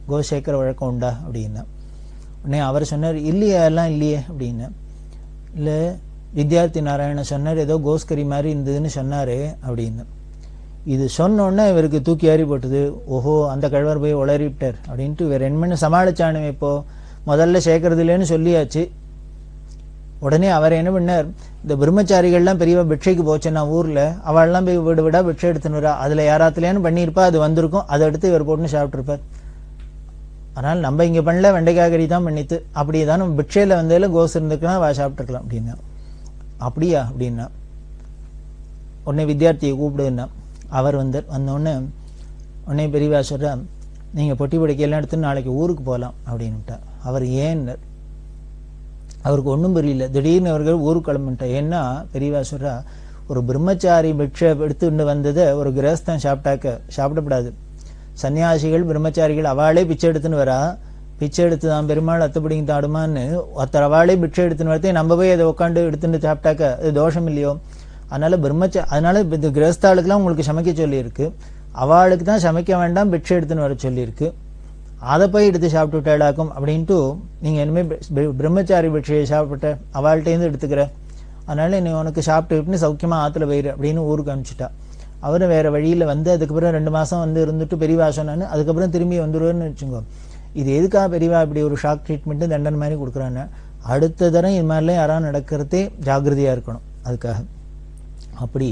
கோஷ் சேர்க்கிற வழக்கம் உண்டா அப்படின்னா உடனே அவர் சொன்னார், இல்லையா எல்லாம் இல்லையே அப்படின்னா. இல்லை வித்யார்த்தி நாராயணன் சொன்னார் ஏதோ கோஸ்கரி மாதிரி இருந்ததுன்னு சொன்னாரு அப்படின்னு. இது சொன்னோன்னே இவருக்கு தூக்கி ஏறி போட்டுது. ஓஹோ, அந்த கழவர் போய் உளறிவிட்டார் அப்படின்ட்டு இவர் என்ன சமாளிச்சானுமே. இப்போ முதல்ல சேர்க்கறது இல்லைன்னு சொல்லியாச்சு. உடனே அவர் என்ன பண்ணார், இந்த பிரம்மச்சாரிகள்லாம் பெரியவா பிட்சைக்கு போச்சுன்னா ஊர்ல அவள்லாம் போய் வீடு விடா பிட்சை எடுத்துன்னு வரா, அதுல யாராத்துலயானு பண்ணியிருப்பா, அது வந்திருக்கும், அதை எடுத்து இவர் போட்டுன்னு சாப்பிட்டுருப்பார். அதனால நம்ம இங்க பண்ணல, வெண்டைக்காய் கறி தான் பண்ணித்து, அப்படிதான் நம்ம பிட்சையில வந்ததில் கோஸ் இருந்துக்கலாம், வா சாப்பிட்டுருக்கலாம் அப்படின்னா. அப்படியா அப்படின்னா உடனே வித்யார்த்தியை கூப்பிடுன்னா. அவர் வந்தோடனே உடனே பெரியவா சொல்ற, நீங்க பொட்டி படைக்கையெல்லாம் எடுத்து நாளைக்கு ஊருக்கு போகலாம் அப்படின்னுட்டார். அவர் ஏன்னர், அவருக்கு ஒன்றும் புரியல. திடீர்னு அவர்கள் ஊருக்கு கிளம்பிட்டார். ஏன்னா பெரியவா சொல்றா, ஒரு பிரம்மச்சாரி பிட்சை எடுத்துட்டு வந்ததை ஒரு கிரகஸ்தன் சாப்பிட்டாக்க சாப்பிடப்படாது. சன்னியாசிகள் பிரம்மச்சாரிகள் அவளே பிச்சை எடுத்துன்னு வரா, பிச்சை எடுத்து தான் பெருமாள் அத்தப்படிங்க தாடுமான்னு ஒருத்தர் அவளே பிட்சை எடுத்துன்னு வரதே நம்ம போய் அதை உட்காந்து எடுத்துட்டு சாப்பிட்டாக்க அது தோஷம் இல்லையோ. அதனால இந்த கிரகஸ்தாளுக்கெல்லாம் உங்களுக்கு சமைக்க சொல்லியிருக்கு, அவளுக்கு தான் சமைக்க வேண்டாம் பிட்சை எடுத்துன்னு வர சொல்லியிருக்கு, அதை போய் எடுத்து சாப்பிட்டு விட்டாளாக்கும் அப்படின்ட்டு நீங்க இனிமேல் பிரம்மச்சாரி பிட்சையை சாப்பிட்ட அவள்கிட்டேருந்து எடுத்துக்கிற, அதனால நீ உனக்கு சாப்பிட்டு சௌக்கியமா ஆத்துல போயிரு அப்படின்னு ஊருக்கு அனுப்பிச்சுட்டா. அவரும் வேற வழியில அதுக்கப்புறம் 2 மாசம் இருந்துட்டு பெரியவா சொன்னான்னு அதுக்கப்புறம் திரும்பி வந்துருவேன்னு வச்சுக்கோ. இது எதுக்காக பெரியவா இப்படி ஒரு ஷாக் ட்ரீட்மெண்ட் தண்டனை மாதிரி கொடுக்குறான்னு, அடுத்த தரம் இது மாதிரிலாம் யாராவது நடக்கிறதே ஜாகிரதையா இருக்கணும். அதுக்காக அப்படி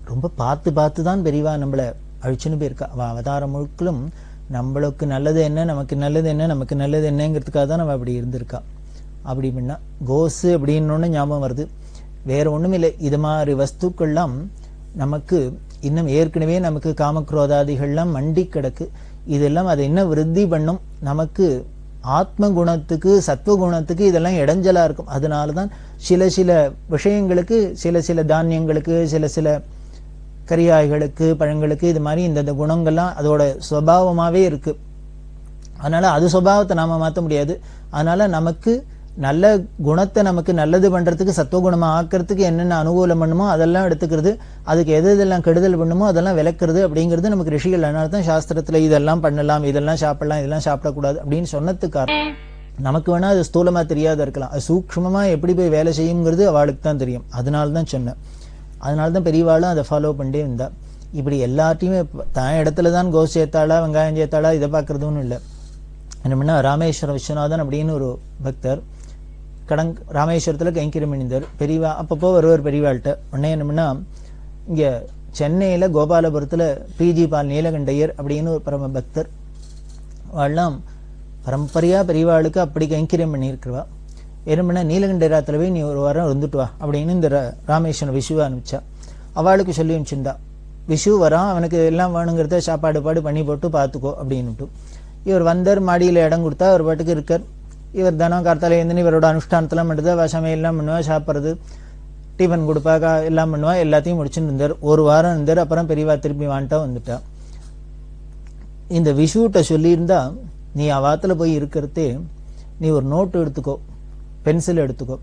ரொம்ப பார்த்து பார்த்து தான் பெரியவா நம்மளை அழிச்சுன்னு போயிருக்கா. அவதாரம் முழுக்களும் நம்மளுக்கு நல்லது என்ன, நமக்கு நல்லது என்ன, நமக்கு நல்லது என்னங்கிறதுக்காக தான் நம்ம அப்படி இருந்திருக்கா. அப்படி பண்ணா கோசு அப்படின்னு ஞாபகம் வருது. வேற ஒண்ணும் இல்லை, இது மாதிரி வஸ்துக்கள்லாம் நமக்கு இன்னும் ஏற்கனவே நமக்கு காமக்ரோதாதிகள்லாம் மண்டி கிடக்கு. இதெல்லாம் அதை என்ன விருத்தி பண்ணும், நமக்கு ஆத்ம குணத்துக்கு சத்துவ குணத்துக்கு இதெல்லாம் இடைஞ்சலா இருக்கும். அதனாலதான் சில சில விஷயங்களுக்கு, சில சில தானியங்களுக்கு, சில சில கரியாய்களுக்கு, பழங்களுக்கு இது மாதிரி இந்த குணங்கள்லாம் அதோட சுபாவமாவே இருக்கு. அதனால அது சுபாவத்தை நாம மாற்ற முடியாது. அதனால நமக்கு நல்ல குணத்தை நமக்கு நல்லது பண்றதுக்கு சத்துவகுணமா ஆக்கிறதுக்கு என்னென்ன அனுகூலம் பண்ணுமோ அதெல்லாம் எடுத்துக்கிறது, அதுக்கு எது இதெல்லாம் கெடுதல் பண்ணுமோ அதெல்லாம் விளக்குறது அப்படிங்கிறது நமக்கு ரிஷிகள். அதனால தான் சாஸ்திரத்துல இதெல்லாம் பண்ணலாம், இதெல்லாம் சாப்பிடலாம், இதெல்லாம் சாப்பிடக்கூடாது அப்படின்னு சொன்னதுக்காக நமக்கு வேணா அது ஸ்தூலமா தெரியாத இருக்கலாம், அது சூக்ஷ்மமா எப்படி போய் வேலை செய்யுங்கிறது அவளுக்கு தான் தெரியும். அதனால்தான் சொன்னேன். அதனால்தான் பெரியவாளும் அதை ஃபாலோ பண்ணிட்டே இருந்தா. இப்படி எல்லாத்தையுமே தான் இடத்துலதான் கோஸ் சேர்த்தாளா வெங்காயம் சேர்த்தாளா இதை பார்க்கறதுன்னு இல்லை. என்ன பண்ணா, ராமேஸ்வர விஸ்வநாதன் அப்படின்னு ஒரு பக்தர் ராமேஸ்வரத்துல கைங்கரியம் பண்ணிந்தார். பெரியவா அப்பப்போ வருவார் பெரியவாள்கிட்ட. உடனே என்ன பண்ணா, இங்க சென்னையில கோபாலபுரத்துல பிஜி பால் நீலகண்டையர் அப்படின்னு ஒரு பரம பக்தர், அவெல்லாம் பரம்பரையா பெரியவாளுக்கு அப்படி கைங்கரியம் பண்ணியிருக்கிறவா. என்ன பண்ணா, நீலகண்டையராத்துல போய் நீ ஒரு வாரம் இருந்துட்டு வா அப்படின்னு இந்த ராமேஸ்வரன் விஷுவை அனுப்பிச்சா. அவளுக்கு சொல்லி அனுப்பிச்சுண்டா, விஷு வரான், அவனுக்கு எல்லாம் வேணுங்கிறத சாப்பாடு பாடு பண்ணி போட்டு பார்த்துக்கோ அப்படின்னுட்டு. இவர் வந்தார், மாடியில் இடம் கொடுத்தா அவர் பாட்டுக்கு இருக்கார். இவர் தினம் கார்த்தால எழுந்து இவரோட அனுஷ்டானத்தெல்லாம் பண்ணுறது, சமையல்லாம் பண்ணுவா, சாப்பிட்றது, டிஃபன் கொடுப்பா, எல்லாம் பண்ணுவா, எல்லாத்தையும் முடிச்சுட்டு இருந்தார். ஒரு வாரம் இருந்தார். அப்புறம் பெரியவா திருப்பி வந்துட்டா. இந்த விஷுட்ட சொல்லியிருந்தா, நீ அவாத்துல போய் இருக்கிறதே நீ ஒரு நோட்டு எடுத்துக்கோ, பென்சில் எடுத்துக்கோ,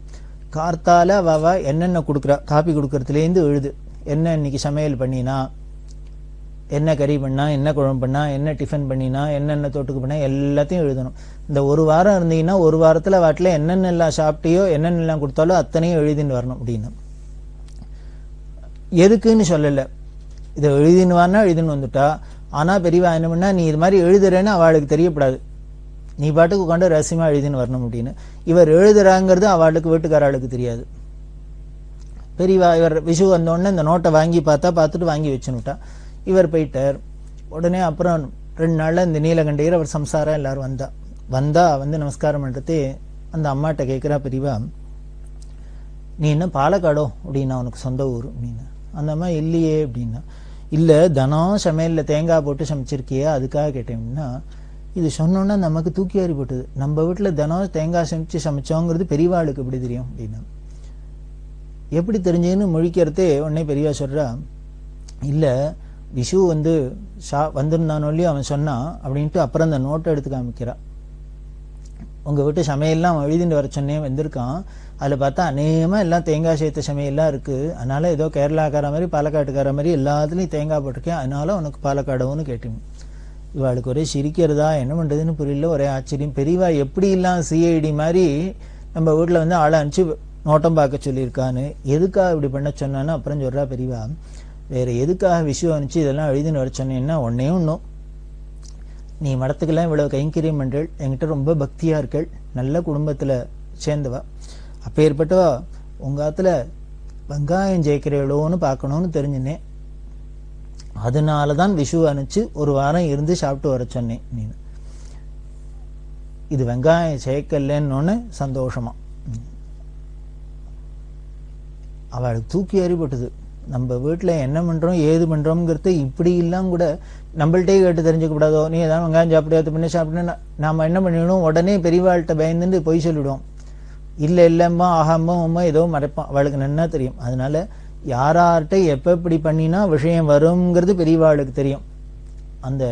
கார்த்தால அவா என்னென்ன கொடுக்குறா, காப்பி கொடுக்கறதுலேருந்து எழுது, என்ன இன்னைக்கு சமையல் பண்ணினா, என்ன கறி பண்ணா, என்ன குழம்பு பண்ணா, என்ன டிஃபன் பண்ணினா, என்னென்ன தொட்டுக்கு பண்ணா, எல்லாத்தையும் எழுதணும். இந்த ஒரு வாரம் இருந்தீங்கன்னா ஒரு வாரத்துல வாட்டில் என்னென்னலாம் சாப்பிட்டியோ என்னென்னலாம் கொடுத்தாலோ அத்தனையும் எழுதின்னு வரணும் அப்படின்னு. எதுக்குன்னு சொல்லல, இதை எழுதின்னு வானா எழுதின்னு வந்துட்டா. ஆனா பெரியவா என்ன பண்ணா, நீ இது மாதிரி எழுதுறேன்னு அவளுக்கு தெரியப்படாது, நீ பாட்டுக்கு உட்காந்து ரகசியமா எழுதின்னு வரணும் அப்படின்னு. இவர் எழுதுறாங்கிறது அவளுக்கு வீட்டுக்காராளுக்கு தெரியாது. பெரியவா இவர் விஷு வந்தோடனே இந்த நோட்டை வாங்கி பார்த்துட்டு வாங்கி வச்சுன்னுட்டா. இவர் போயிட்டார். உடனே அப்புறம் 2 நாள்ல இந்த நீலகண்டையர் அவர் சம்சாரம் எல்லாரும் வந்தா நமஸ்காரம் பண்றது அந்த அம்மாட்ட கேட்குறா பெரியவா, நீ என்ன பாலக்காடோ அப்படின்னா உனக்கு சொந்த ஊர் அப்படின்னு. அந்த அம்மா இல்லையே அப்படின்னா, இல்லை தினம் சமையலில் தேங்காய் போட்டு சமைச்சிருக்கியே அதுக்காக கேட்டேன்னா, இது சொன்னோன்னா நமக்கு தூக்கி வாரி போட்டுது. நம்ம வீட்டில் தினம் தேங்காய் சமைச்சோங்கிறது பெரியவாளுக்கு எப்படி தெரியும் அப்படின்னா, எப்படி தெரிஞ்சதுன்னு முழிக்கிறதே உடனே பெரியவா சொல்கிறா, இல்லை விஷு வந்திருந்தானோ இல்லையோ அவன் சொன்னான் அப்படின்ட்டு அப்புறம் அந்த நோட்டை எடுத்து காமிக்கிறா. உங்கள் வீட்டு சமையல்லாம் எழுதிட்டு வர சொன்னே வந்திருக்கான், அதில் பார்த்தா அநேகமாக எல்லாம் தேங்காய் சேர்த்த சமையல்லாம் இருக்குது, அதனால ஏதோ கேரளாக்கார மாதிரி பாலக்காட்டுக்கார மாதிரி எல்லாத்துலேயும் தேங்காய் போட்டிருக்கேன், அதனால உனக்கு பாலக்காடவுன்னு கேட்டேன். இவாளுக்கு ஒரே சிரிக்கிறதா என்ன பண்ணுறதுன்னு புரியல, ஒரே ஆச்சரியம். பெரியவா எப்படி இல்லாம் சிஐடி மாதிரி நம்ம வீட்டில் வந்து ஆளை அனுப்பிச்சு நோட்டம் பார்க்க சொல்லியிருக்கான்னு, எதுக்காக இப்படி பண்ண சொன்னான்னு அப்புறம் சொல்கிறா பெரியவா, வேறு எதுக்காக விஷயம் அனுப்பிச்சு இதெல்லாம் எழுதின்னு வர சொன்னேன்னா, ஒன்றே ஒன்றும், நீ மடத்துக்கெல்லாம் இவ்வளோ கைங்கரியம் பண்ணுறள், என்கிட்ட ரொம்ப பக்தியாக இருக்கள், நல்ல குடும்பத்தில் சேர்ந்தவா, அப்போ ஏற்பட்டவா உங்கள் ஆற்றுல வெங்காயம் ஜெயிக்கிறவளோன்னு பார்க்கணுன்னு தெரிஞ்சுனேன், அதனால தான் விஷு அனுப்பிச்சு ஒரு வாரம் இருந்து சாப்பிட்டு வர சொன்னேன். நீ இது வெங்காயம் சேர்க்கலன்னு சந்தோஷமா அவளுக்கு தூக்கி அறிபட்டது. நம்ம வீட்டில் என்ன பண்ணுறோம் ஏது பண்ணுறோங்கிறத இப்படி இல்லாம கூட நம்மள்டே கேட்டு தெரிஞ்சுக்க கூடாதோ, நீ ஏதாவது வெங்காயம் சாப்பிடாது பண்ணி சாப்பிட்டேன்னா நாம் என்ன பண்ணிவிடுவோம், உடனே பெரியவாள்கிட்ட பயந்துட்டு பொய் சொல்லிவிடுவோம். இல்லை இல்லைம்மா ஆகாம ஏதோ மறைப்பான், அவளுக்கு நன்னா தெரியும். அதனால யார்கிட்ட எப்போ இப்படி பண்ணினா விஷயம் வருங்கிறது பெரியவாளுக்கு தெரியும். அந்த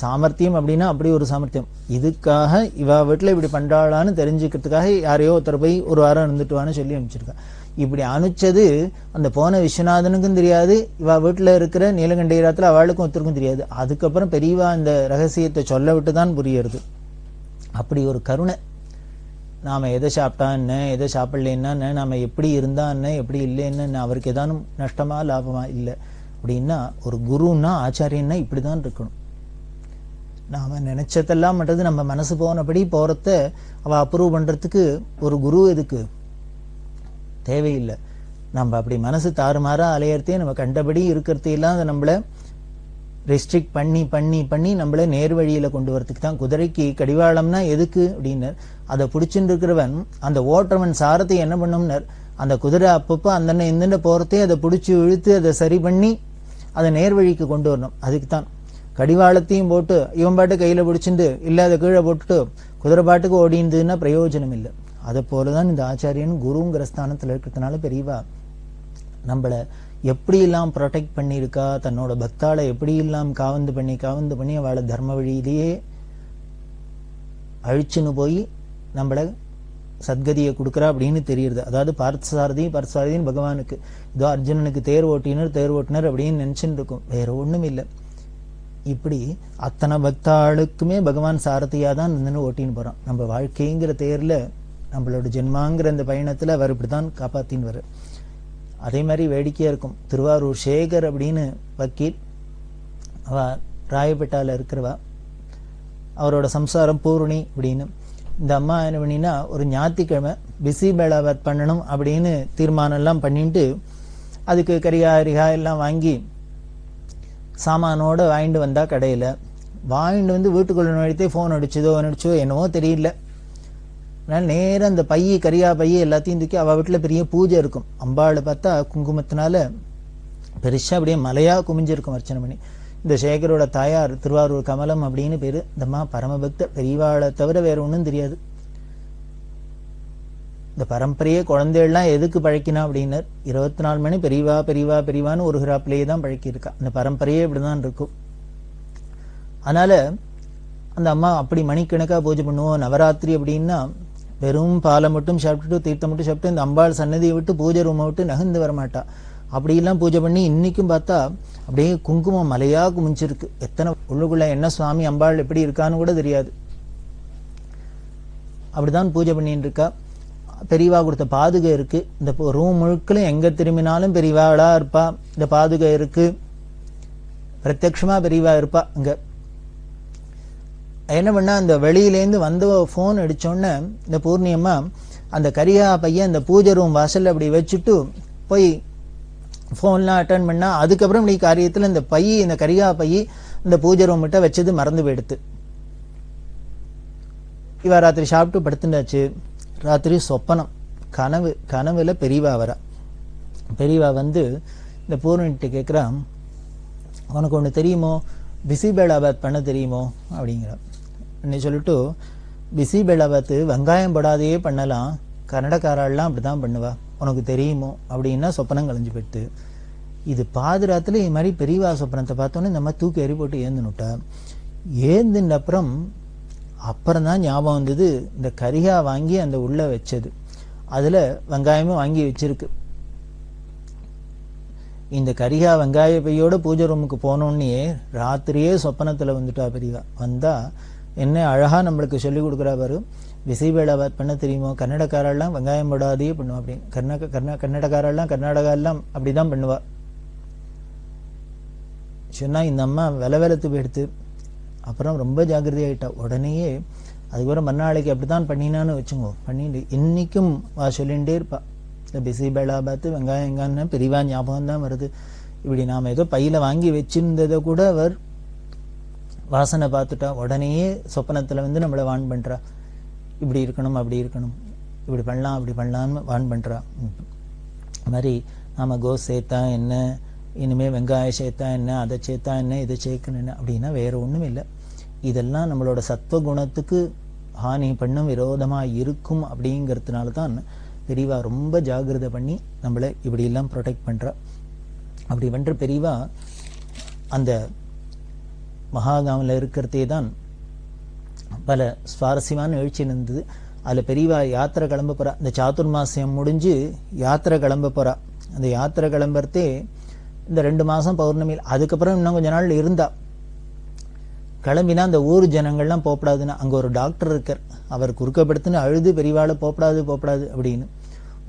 சாமர்த்தியம் அப்படின்னா அப்படி ஒரு சாமர்த்தியம். இதுக்காக இவா வீட்டில் இப்படி பண்றாளான்னு தெரிஞ்சுக்கிறதுக்காக யாரையோ ஒருத்தர் போய் ஒரு வாரம் இருந்துட்டுவான்னு சொல்லி அனுப்பிச்சிருக்கா. இப்படி அனுப்பிச்சது அந்த போன விஸ்வநாதனுக்கும் தெரியாது, இவா வீட்டில் இருக்கிற நீலகண்டீரத்தில் அவளுக்கும் ஒருத்தருக்கும் தெரியாது. அதுக்கப்புறம் பெரியவா இந்த ரகசியத்தை சொல்ல விட்டு தான் புரியுறது. அப்படி ஒரு கருணை. நாம் எதை சாப்பிட்டா என்ன, எதை சாப்பிடலன்னா என்ன, நாம் எப்படி இருந்தா என்ன, எப்படி இல்லைன்னு அவருக்கு ஏதானும் நஷ்டமா லாபமா இல்லை அப்படின்னா, ஒரு குருன்னா ஆச்சாரியன்னா இப்படி தான் இருக்கணும். நாம் நினைச்சதெல்லாம் மட்டும் நம்ம மனசு போனபடி போகிறத அவள் அப்ரூவ் பண்ணுறதுக்கு ஒரு குரு எதுக்கு தேவையில்லை. நம்ம அப்படி மனசு தாறுமாறா அலையறதே நம்ம கண்டபடி இருக்கிறதையெல்லாம் அதை நம்மளை ரெஸ்ட்ரிக்ட் பண்ணி பண்ணி பண்ணி நம்மளை நேர்வழியில் கொண்டு வரதுக்கு தான். குதிரைக்கு கடிவாளம்னா எதுக்கு அப்படின்னர், அதை பிடிச்சிட்டு இருக்கிறவன் அந்த ஓட்டுறவன் சாரத்தை என்ன பண்ணும்னர், அந்த குதிரை அப்பப்போ அந்தன்ன இந்தண்ட போகிறதே அதை பிடிச்சி இழுத்து அதை சரி பண்ணி அதை நேர்வழிக்கு கொண்டு வரணும். அதுக்கு தான் கடிவாளத்தையும் போட்டு இவன் பாட்டு கையில் பிடிச்சிட்டு இல்லை அதை கீழே போட்டுட்டு குதிரை பாட்டுக்கு ஓடிந்ததுன்னா பிரயோஜனம் இல்லை. அதை போலதான் இந்த ஆச்சாரியன் குருங்கிற ஸ்தானத்தில் இருக்கிறதுனால பெரியவா நம்மளை எப்படியெல்லாம் ப்ரொடெக்ட் பண்ணியிருக்கா, தன்னோட பக்தாளை எப்படியெல்லாம் காவந்து பண்ணி அவளை தர்ம வழியிலேயே அழிச்சுன்னு போய் நம்மளை சத்கதியை கொடுக்குறா அப்படின்னு தெரியுது. அதாவது பார்த்தசாரதின்னு பகவானுக்கு இதோ அர்ஜுனனுக்கு தேர் ஓட்டினர் அப்படின்னு நினைச்சுட்டு இருக்கும், வேற ஒண்ணும் இல்லை. இப்படி அத்தனை பக்தாளுக்குமே பகவான் சாரதியாக தான் நின்று ஓட்டின்னு போறான். நம்ம வாழ்க்கைங்கிற தேர்ல நம்மளோட ஜென்மாங்கிற அந்த பயணத்துல அவர் இப்படிதான் காப்பாத்தின்னு வர. அதே மாதிரி வேடிக்கையா இருக்கும். திருவாரூர் சேகர் அப்படின்னு வக்கீல், அவ ராயப்பேட்டால இருக்கிறவா, அவரோட சம்சாரம் பூர்ணி அப்படின்னு. இந்த அம்மா என்ன பண்ணினா ஒரு ஞாயிற்றுக்கிழமை பிசி பேளாவத் பண்ணணும் அப்படின்னு தீர்மானம் எல்லாம் பண்ணிட்டு அதுக்கு கரிகா எல்லாம் வாங்கி சாமானோட வாங்கிட்டு வந்தா கடையில் வாங்கிட்டு வந்து வீட்டுக்குள்ள நுழைத்தே ஃபோன் அடிச்சதோ என்னவோ தெரியல. அதனால நேரம் அந்த கரியா பையை எல்லாத்தையும் தூக்கி அவள் வீட்டில் பெரிய பூஜை இருக்கும். அம்பாளை பார்த்தா குங்குமத்தினால பெருசா அப்படியே மலையா குமிஞ்சிருக்கும் அர்ச்சனை பண்ணி. இந்த சேகரோட தாயார் திருவாரூர் கமலம் அப்படின்னு பேரு. இந்தம்மா பரமபக்த, பெரியவாளை தவிர வேற ஒன்றும் தெரியாது. இந்த பரம்பரையே குழந்தைகள்லாம் எதுக்கு பழக்கினா அப்படின்னர், 24 மணி பெரியவான்னு ஒரு ஹிராப்பிலேயே தான் பழக்கியிருக்கா. அந்த பரம்பரையே இப்படிதான் இருக்கும். அதனால அந்த அம்மா அப்படி மணிக்கணக்கா பூஜை பண்ணுவோம். நவராத்திரி அப்படின்னா வெறும் பாலை மட்டும் சாப்பிட்டுட்டு தீர்த்தம் மட்டும் சாப்பிட்டு இந்த அம்பாள் சன்னதியை விட்டு பூஜை ரூமை விட்டு நகர்ந்து வரமாட்டா. அப்படியெல்லாம் பூஜை பண்ணி இன்னைக்கும் பார்த்தா அப்படியே குங்குமம் மலையா குமிஞ்சிருக்கு. எத்தனை உள்ளுக்குள்ள என்ன சுவாமி அம்பாள் எப்படி இருக்கான்னு கூட தெரியாது. அப்படிதான் பூஜை பண்ணிட்டு இருக்கா. பெரியவா கொடுத்த பாதுகை இருக்கு. இந்த ரூம் முழுக்கலும் எங்க திரும்பினாலும் பெரியவாளா இருப்பா. இந்த பாதுகை இருக்கு, பிரத்யட்சமா பெரியவா இருப்பா. அங்க என்ன பண்ணா, அந்த வெளியிலேருந்து வந்து போன் அடிச்சோன்னு இந்த பூர்ணியம்மா அந்த கரியா பையன் இந்த பூஜை ரூம் வாசல்ல அப்படி வச்சுட்டு போய் போன்லாம் அட்டன் பண்ணா. அதுக்கப்புறம் இப்படி காரியத்துல இந்த கரியா பைய இந்த பூஜை ரூம் கிட்ட வச்சது மறந்து போயிடுத்து. இவ ராத்திரி சாப்பிட்டு படுத்துட்டாச்சு. ராத்திரி சொப்பனம், கனவுல பெரியவா வரா. பெரியவா வந்து இந்த பூர்ணிகிட்ட கேட்குறா, உனக்கு ஒன்று தெரியுமோ, பிசிபேளாபாத் பண்ண தெரியுமோ அப்படிங்கிற. சொல்லிட்டு பிசிபேளாபாத் வெங்காயம் போடாதையே பண்ணலாம், கன்னடக்காரெல்லாம் அப்படிதான் பண்ணுவா, உனக்கு தெரியுமோ அப்படின்னா சொப்பனம் கழிஞ்சு போயிட்டு. இது பாதுராத்துல இது மாதிரி பெரியவா சொப்பனத்தை பார்த்தோன்னே இந்த மாதிரி தூக்கி எறி போட்டு ஏந்துனுட்டா. ஏந்தின அப்புறம் தான் ஞாபகம் வந்தது, இந்த கரிகா வாங்கி அந்த உள்ள வச்சது, அதுல வெங்காயமும் வாங்கி வச்சிருக்கு. இந்த கரிகா வெங்காய பையோட பூஜை ரூமுக்கு போனோன்னே ராத்திரியே சொப்பனத்துல வந்துட்டா பெரியவா. வந்தா என்ன அழகா நம்மளுக்கு சொல்லி கொடுக்குறா பாரு, பிசிபேளாபாத் பண்ண தெரியுமோ, கன்னடக்காரெல்லாம் வெங்காயம் போடாதையே பண்ணுவா அப்படின்னு. கன்னடக்காரெல்லாம் கர்நாடகா எல்லாம் அப்படிதான் பண்ணுவா சொன்னா, இந்த அம்மா வெலத்து போயிடுத்து. அப்புறம் ரொம்ப ஜாக்கிரதையாயிட்டா. உடனேயே அதுக்கப்புறம் மறுநாளைக்கு அப்படித்தான் பண்ணினான்னு வச்சுங்கோ. பண்ணிட்டு இன்னைக்கும் வா சொல்லிகிட்டே இருப்பா, இந்த பிசிபேளாபாத் வெங்காயம் எங்கான்னு பெரியவா ஞாபகம் தான் வருது. இப்படி நாம ஏதோ பையில வாங்கி வச்சிருந்ததை கூட அவர் வாசனை பார்த்துட்டா. உடனேயே சொப்பனத்துல வந்து நம்மளை வான் பண்றா, இப்படி இருக்கணும் அப்படி இருக்கணும், இப்படி பண்ணலாம் அப்படி பண்ணலான்னு வான் பண்றா. மாதிரி நாம கோஸ் சேர்த்தா என்ன, இனிமே வெங்காயம் சேர்த்தா என்ன, அதை சேர்த்தா என்ன, இதை சேர்க்கணும் என்ன அப்படின்னா வேற ஒண்ணும் இல்லை. இதெல்லாம் நம்மளோட சத்வகுணத்துக்கு ஹானி பண்ணும், விரோதமா இருக்கும். அப்படிங்கிறதுனால தான் பெரியவா ரொம்ப ஜாகிரதை பண்ணி நம்மளை இப்படி எல்லாம் ப்ரொடெக்ட் பண்றா. அப்படி பண்ற பெரியவா அந்த மகாகாமில் இருக்கிறதே தான் பல சுவாரஸ்யமான எழுச்சி இருந்தது. அதுல பெரியவா யாத்திரை கிளம்ப போறா. இந்த சாதுர்மாசியம் முடிஞ்சு யாத்திரை கிளம்ப போறா. அந்த யாத்திரை கிளம்புறதே இந்த 2 மாசம் பௌர்ணமியில். அதுக்கப்புறம் இன்னும் கொஞ்ச நாள் இருந்தா. கிளம்பினா அந்த ஊர் ஜனங்கள்லாம் போகப்படாதுன்னா, அங்க ஒரு டாக்டர் இருக்கார், அவர் குறுக்கப்படுத்துன்னு அழுது பெரியவாளை போகப்படாது அப்படின்னு,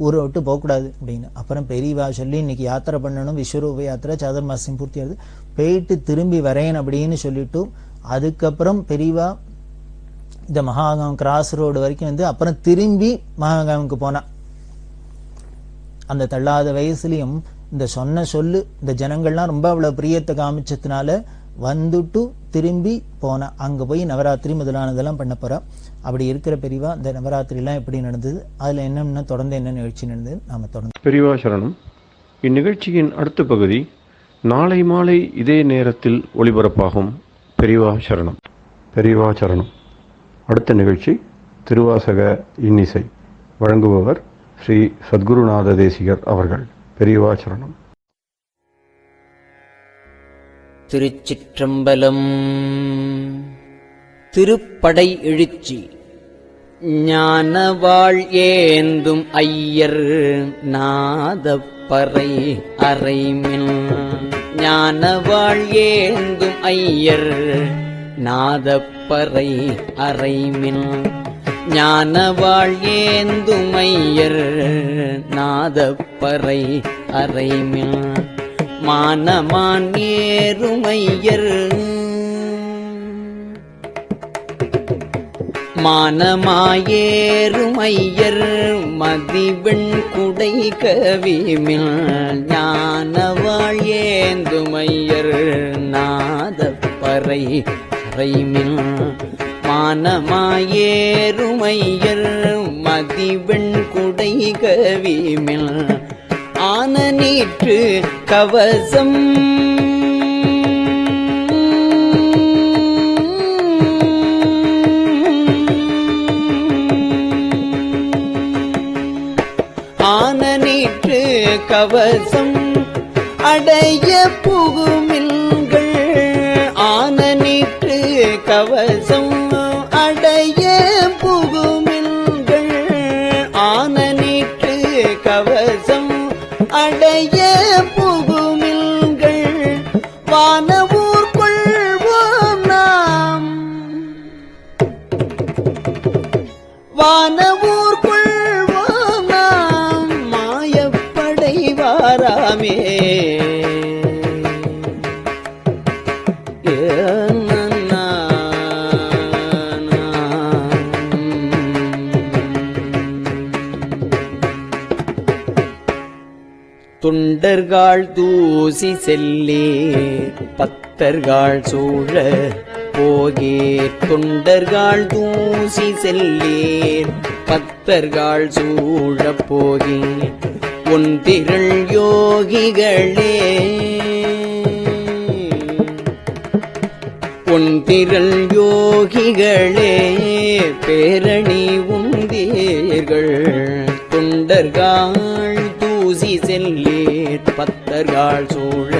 ஊரை விட்டு போகக்கூடாது அப்படின்னு. அப்புறம் பெரியவா சொல்லி இன்னைக்கு யாத்திரை பண்ணணும், விஸ்வரூப யாத்திரை, சாதுர்மாசியம் பூர்த்தி ஆகுது, போயிட்டு திரும்பி வரேன் அப்படின்னு சொல்லிட்டு அதுக்கப்புறம் பெரியவா இந்த மகாகாம் கிராஸ் ரோடு வரைக்கும் வந்து அப்புறம் திரும்பி மகாகாமுக்கு போனா. அந்த தள்ளாத வயசுலயும் இந்த சொன்ன சொல்லு இந்த ஜனங்கள்லாம் ரொம்ப அவ்வளவு பிரியத்தை காமிச்சதுனால வந்துட்டு திரும்பி போனா. அங்க போய் நவராத்திரி முதலானதெல்லாம் பண்ண போறா. அப்படி இருக்கிற பெரியவா இந்த நவராத்திரி எல்லாம் எப்படி நடந்தது, அதுல என்னன்னா தொடர்ந்து என்ன நிகழ்ச்சி நடந்தது நாம தொடர்ந்து. பெரியவா சரணம். இந்நிகழ்ச்சியின் அடுத்த பகுதி நாளை மாலை இதே நேரத்தில் ஒளிபரப்பாகும். பெரியவா சரணம். பெரியவா சரணம். அடுத்த நிகழ்ச்சி திருவாசக இன்னிசை. வழங்குபவர் ஸ்ரீ சத்குருநாத தேசிகர் அவர்கள். பெரியவா சரணம். திருச்சிற்றம்பலம். திருப்படை எழுச்சி. ஞானவாள் ஏந்தும் ஐயர் நாதப்பறை அறைமின். ஞானவாள் ஏந்தும் ஐயர் நாதப்பறை அறைமின். ஞானவாள் ஏந்தும் ஐயர் நாதப்பறை அறைமின். மானமான் ஏறுமையர் மானமாயேறுமையர் மதிவெண் குடை கவிமில். ஞானவாள் ஏந்துமையர் நாதப்பறை அறைமில். மானமாயேறுமையர் மதிவெண் குடை கவிமில். ஆன நீற்று கவசம் ஆன நீற்று கவசம் அடைய புகுமில்கள். ஆன நீற்று கவசம் அடைய புகுமில்கள். ஆன நீற்று கவசம் அடைய புகுமில்கள். வானவூர் கொள்வோம் நாம். வானவூர் கொள்வோம் நாம். மாயப்படைவாராமே. தொண்டர்கள் தூசி செல்லே பத்தர்கள் சூழ போகேர் தொண்டர்கள் தூசி செல்லேர் பக்தர்கள் சூழப் போகேர் ஒன்றிரள் யோகிகளே ஒன்றிரள் யோகிகளே பேரணி உந்தீர்கள் தொண்டர்கள் தூசி செல்லேர் பக்தர்கள் சூழ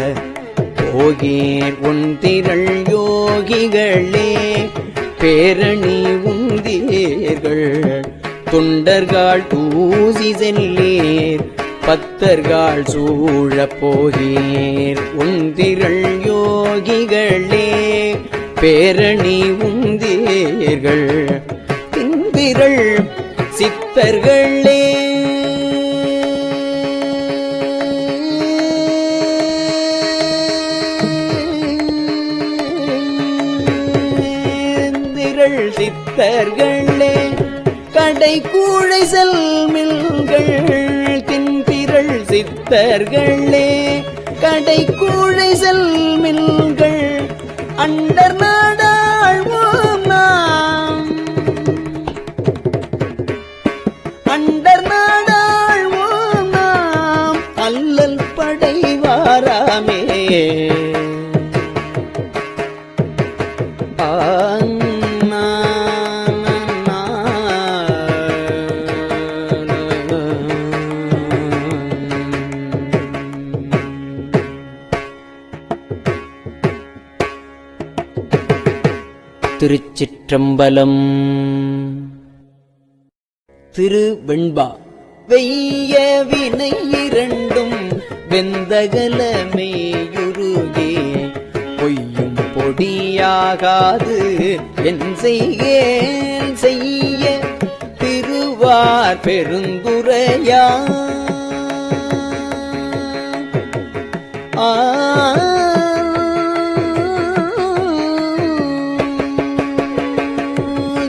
போகேர் ஒன்றிரள் யோகிகளே பேரணி உந்தீர்கள் தொண்டர்கள் தூசி செல்லேர் பக்தர்கள் சூழப் போகேர் ஒன்றிரள் யோகிகளே பேரணி உந்தீர்கள் திந்திரள் சித்தர்களே சித்தர்களே கடை கூழை செல்மில்கள் தின்பிரள் சித்தர்களே கடை கூழை செல்மில்கள் அண்டர் நாடாழ்வோம் நாம் அண்டர் நாடாழ்வோம் நாம் அல்லல் படைவாராமே திருச்சிற்றம்பலம். திருவெண்பா. வெய்ய வினை இரண்டும் வெந்தகலமேயுருகே பொய்யும் பொடியாகாது என் செய்கேன் செய்ய திருவார் பெருந்துரையா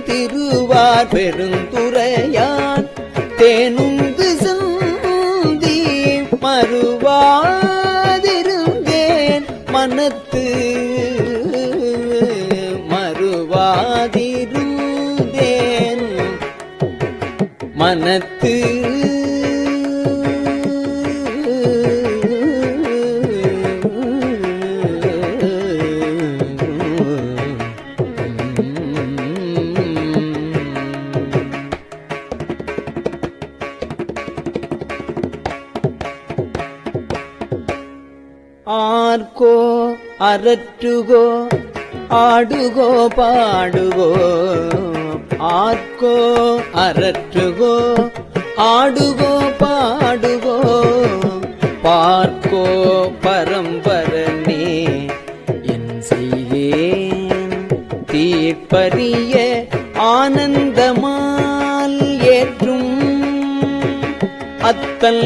திருவார் பெருந்துரையான் தேனுந்து சிந்தி மறுவாதிருந்தேன் மனத்து மறுவாதிருந்தேன் மனத்து ஆர்கோ அரற்றுகோ ஆடுகோ பாடுகோ ஆர்கோ அரற்றுகோ ஆடுகோ பாடுகோ பார்க்கோ பரம்பரனே என் செய்கேன் தீர்ப்பரிய ஆனந்தமால் ஏற்றும் அத்தல்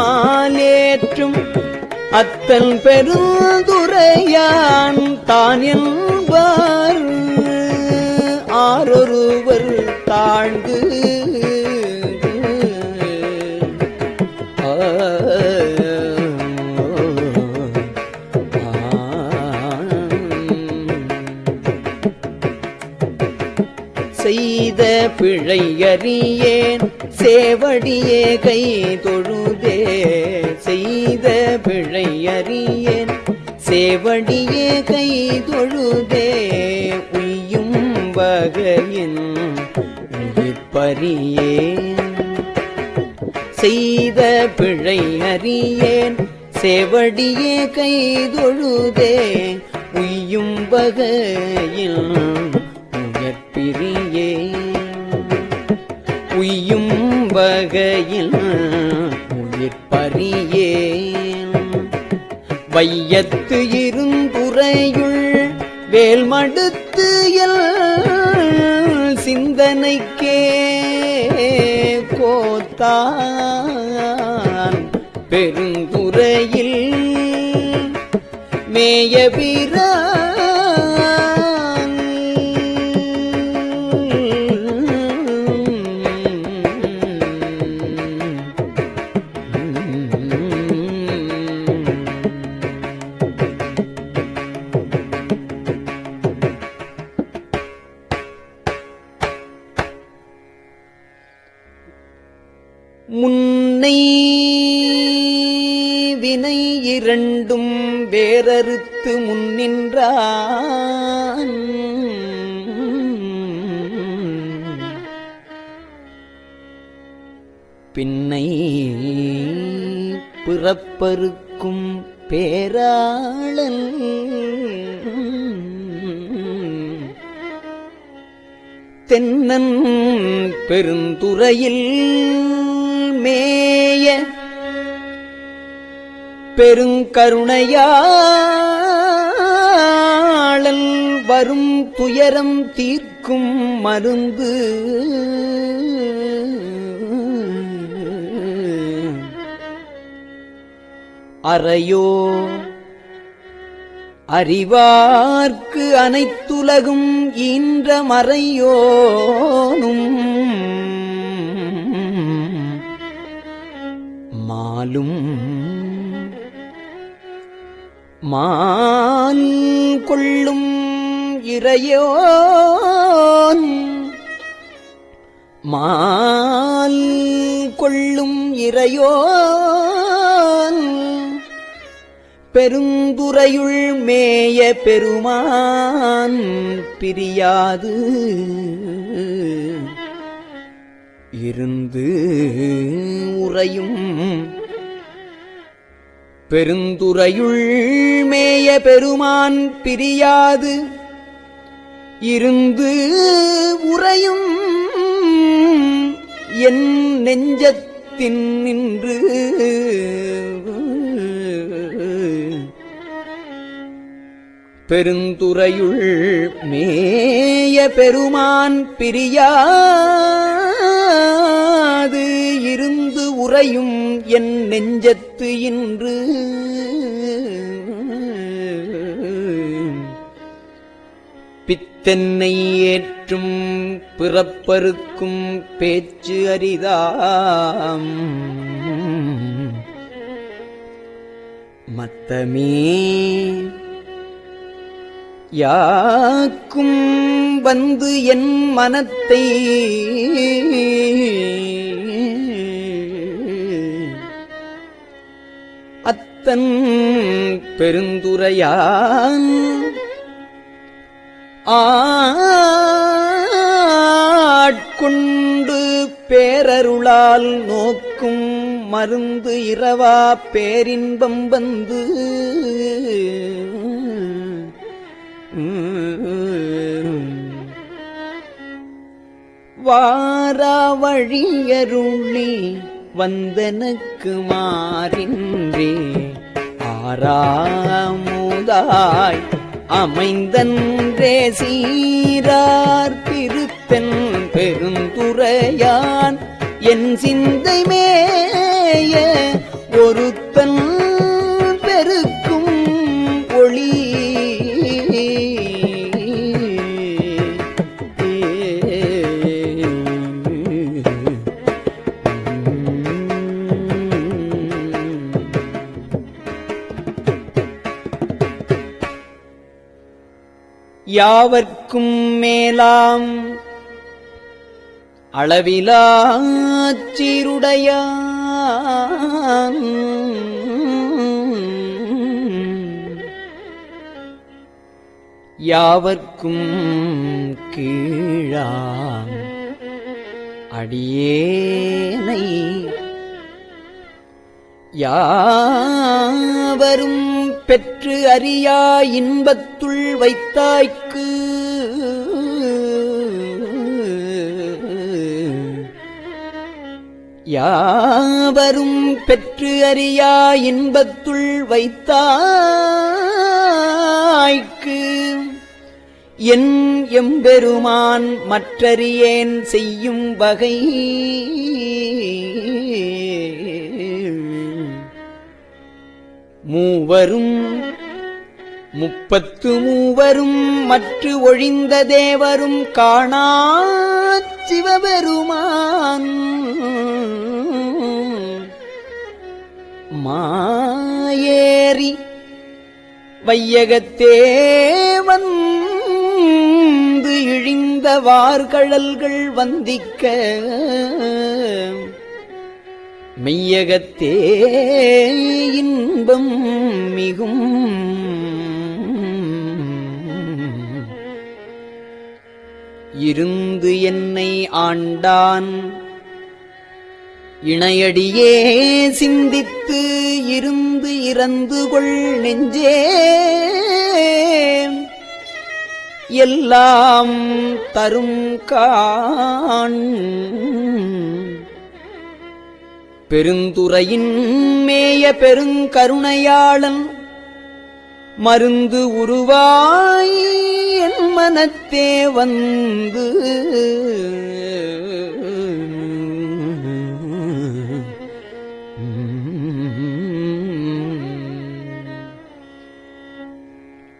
ஆனந்தமாலேற்றும் அத்தல் பெருந்துரையான் தான் என்பார் ஆரொருவர் தாழ்ந்து செய்த பிழையறியேன் சேவடியே கை தொழுதே செய்த பிழையறியேன் சேவடியே கை தொழுதே உய்யும் வகையின் உயிர்ப்பறியேன் செய்த பிழையறியேன் சேவடியே கை தொழுதே உய்யும் வகையில் உய்யும் வகையில் உயிர்ப்பறியேன் வையத்து இருந்துரையுள் வேல் மடுத்து எல் சிந்தனைக்கே கோத்தான் பெருந்துரையில் மேயபிரா வேரறுத்து முன்னின்றான். பின்னை பிறப்பறுக்கும் பேராளன் தென்னன் பெருந்துறையில் மேய பெருங்கருணையாளன் வரும் துயரம் தீர்க்கும் மருந்து அறையோ அறிவார்க்கு அனைத்துலகும் ஈன்ற மறையோனும் மாலும் மால் கொள்ளும் இறையோன் மால் கொள்ளும் இறையோன் பெருந்துறையுள் மேய பெருமான் பிரியாது இருந்து உறையும் பெருந்துறையுள் மேய பெருமான் பிரியாது இருந்து உறையும் என் நெஞ்சத்தின் நின்று பெருந்துறையுள் மேய பெருமான் பிரியாது இருந்து உறையும் என் நெஞ்சத்து இன்று பித்தென்னை ஏற்றும் பிறப்பறுக்கும் பேச்சு அரிதாம் மத்தமே யாக்கும் வந்து என் மனத்தை அத்தன் பெருந்துரையான் ஆட்கொண்டு பேரருளால் நோக்கும் மருந்து இரவா பேரின்பம் வந்து வாரா வழியருளி வந்தனக்கு மாறின்றே ஆறாமுதாய் அமைந்தன்றே சீரார் திருத்தன் பெருந்துரையான் என் சிந்தை மேய ஒருத்தன் பெருக்கும் ஒளி யாவர்க்கும் மேலாம் அளவிலாச் சீருடையான் யாவர்க்கும் கீழாம் அடியேனை யாவரும் பெற்று அறியா இன்பத்துள் வைத்தாய்க்கு யாவரும் பெற்று அறியா இன்பத்துள் வைத்தாய்க்கு என் எம்பெருமான் மற்றறியேன் செய்யும் வகை மூவரும் 33 மற்று ஒழிந்த தேவரும் காணாச் சிவபெருமான் மாயேறி வையகத்தே வந்து இழிந்த வார்கழல்கள் வந்திக்க மெய்யகத்தே இன்பம் மிகும் இருந்து என்னை ஆண்டான் இணையடியே சிந்தித்து இருந்து இறந்து கொள் நெஞ்சே எல்லாம் தரும் காண் பெருந்துறையின் மேய பெருங்கருணையாளன் மருந்து உருவாய் என் மனத்தே வந்து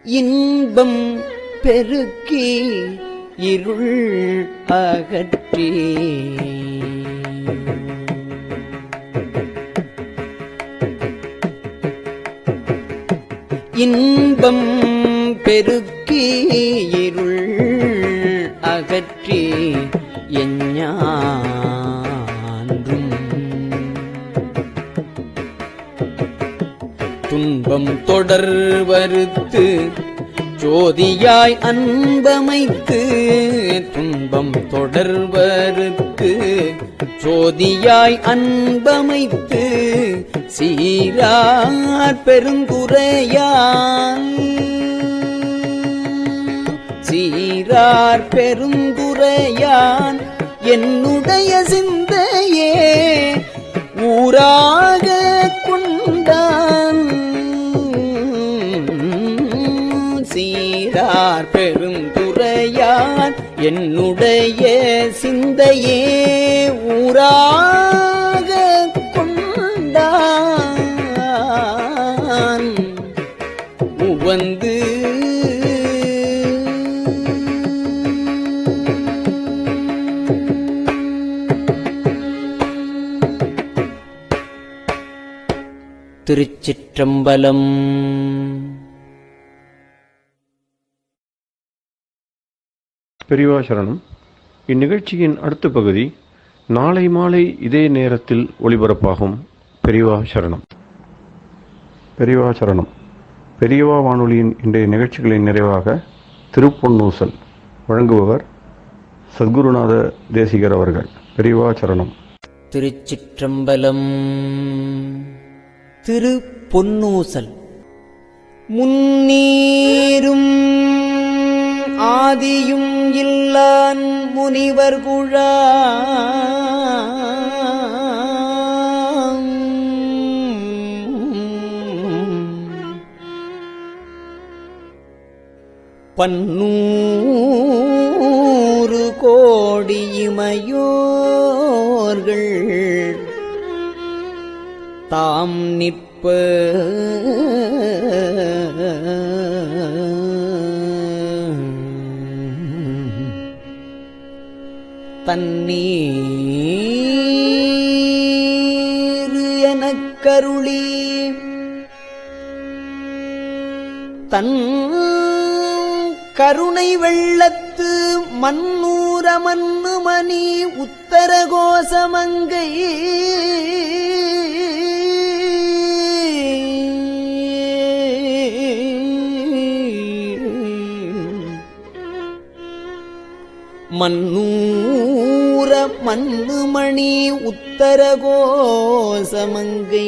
இன்பம் பெருக்கி இருள் அகற்றி இன்பம் பெருக்கி இருள் அகற்றி எஞ்ஞான்றும் துன்பம் தொடர்வறுத்து ஜோதியாய் அன்பமைத்து துன்பம் தொடர்வறுத்து ஜோதியாய் அன்பமைத்து சீரார் பெருங்குறையான் சீரார் பெருங்குறையான் என்னுடைய சிந்தையே ஊராக கொண்டான் சீரார் பெருந்துறையான் என்னுடைய சிந்தையே ஊராக கொண்டான் உவந்து திருச்சிற்றம்பலம். பெரியவா சரணம். இந்நிகழ்ச்சியின் அடுத்த பகுதி நாளை மாலை இதே நேரத்தில் ஒளிபரப்பாகும். பெரியவா சரணம். பெரியவா சரணம். பெரியவா வானொலியின் இன்றைய நிகழ்ச்சிகளின் நிறைவாக திருப்பொன்னூசல் வழங்குபவர் சத்குருநாத தேசிகர் அவர்கள். பெரியவா சரணம். திருச்சிற்றம்பலம். திருப்பொன்னூசல். முன்னீரும் ஆதியும் இல்லான் முனிவர் குழாம் பன்னூறு கோடி இமையோர்கள் தாம் நிற்ப தண்ணீர் எனக் கருளி தன் கருணை வெள்ளத்து மன்னூர மன்னுமணி உத்தர கோசமங்கை மன்னூர மன்னுமணி உத்தர கோசமங்கை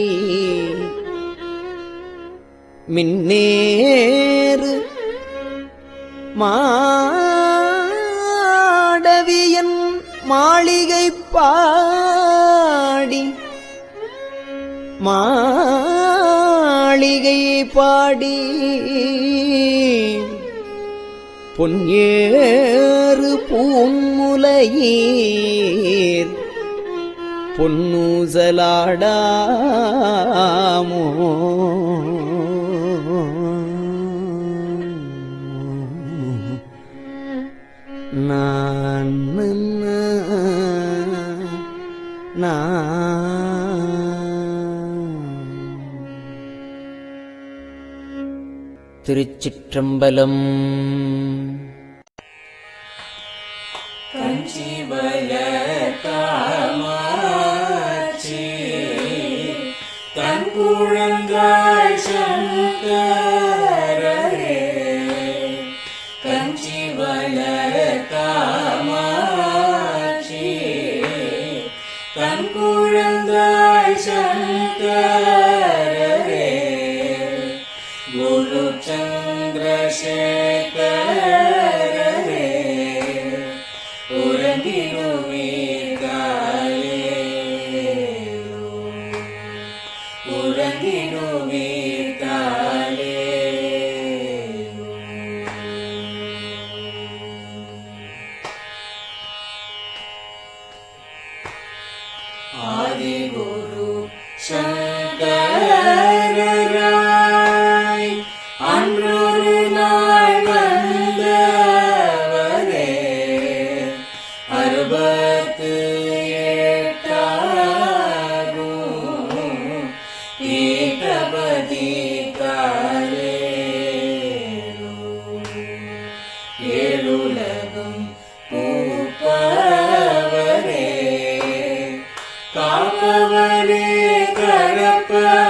மின்னேறு மாடவியன் மாளிகை பாடி மாளிகை பாடி பொன்னேறு பூமுலையீர் பொன்னூசலாடாமோ நான் திருச்சிற்றம்பலம். தன் குழந்தாய் சங்கரே கஞ்சி வளர்த்த காமாட்சி தன் குழந்தாய் சங்கரரே குரு சந்திரசேகரரே உறங்கிடுவீர்களே உறங்கிடுவீர்களே ஆதிகுரு சங்கரராய் அன்றொரு நாள் வந்தவரே 68 பீட்டபதி காலே ஏழுலகம் பூப்பவரே காப்பவரே கடப்பவரே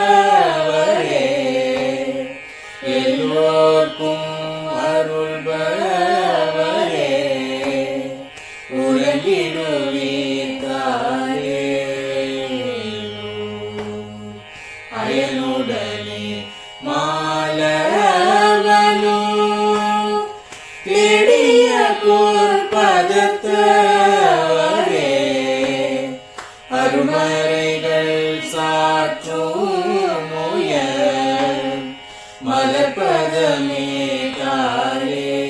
எல்லோர்க்கும் அருள்பவரே உலகிடுவீர்களே அயனுடனே மாலவனோ தேடிய பொற்பதத்தவரே அருமறைகள் சாற்றும் முயல் மலர்பதமே காலே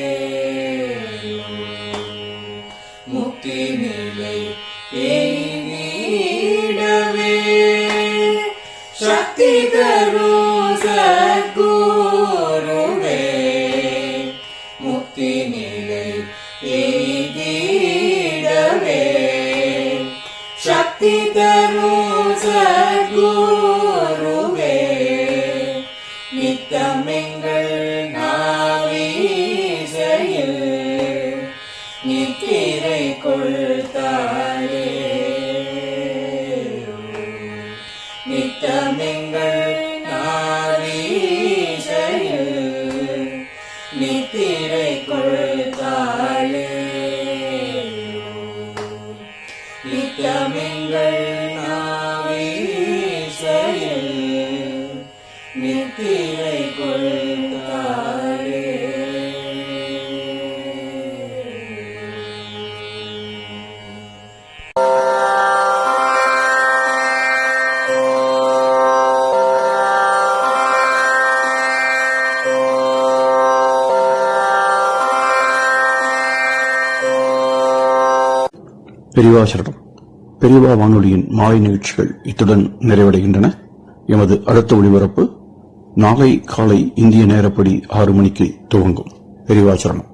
முக்தி நிலை எய்திடவே சக்தி தரும் சத்குருவே முக்தி நிலை எய்திடவே சக்தி தரும் சத்குருவே நித்தமெங்கள் நாவீசையில் நித்திரை கொள்தாயே நித்தமெங்கள் நாவீசையில் நித்திரை கொள்தாயே நித்தமெங்கள் நாவீசையில் நித்திரை கொள்தாயே பெரியவா சரணம். பெரியவா வானொலியின் மாலை நிகழ்ச்சிகள் இத்துடன் நிறைவடைகின்றன. எமது அடுத்த ஒளிபரப்பு நாளை காலை இந்திய நேரப்படி 6 மணிக்கு துவங்கும். பெரியவா சரணம்.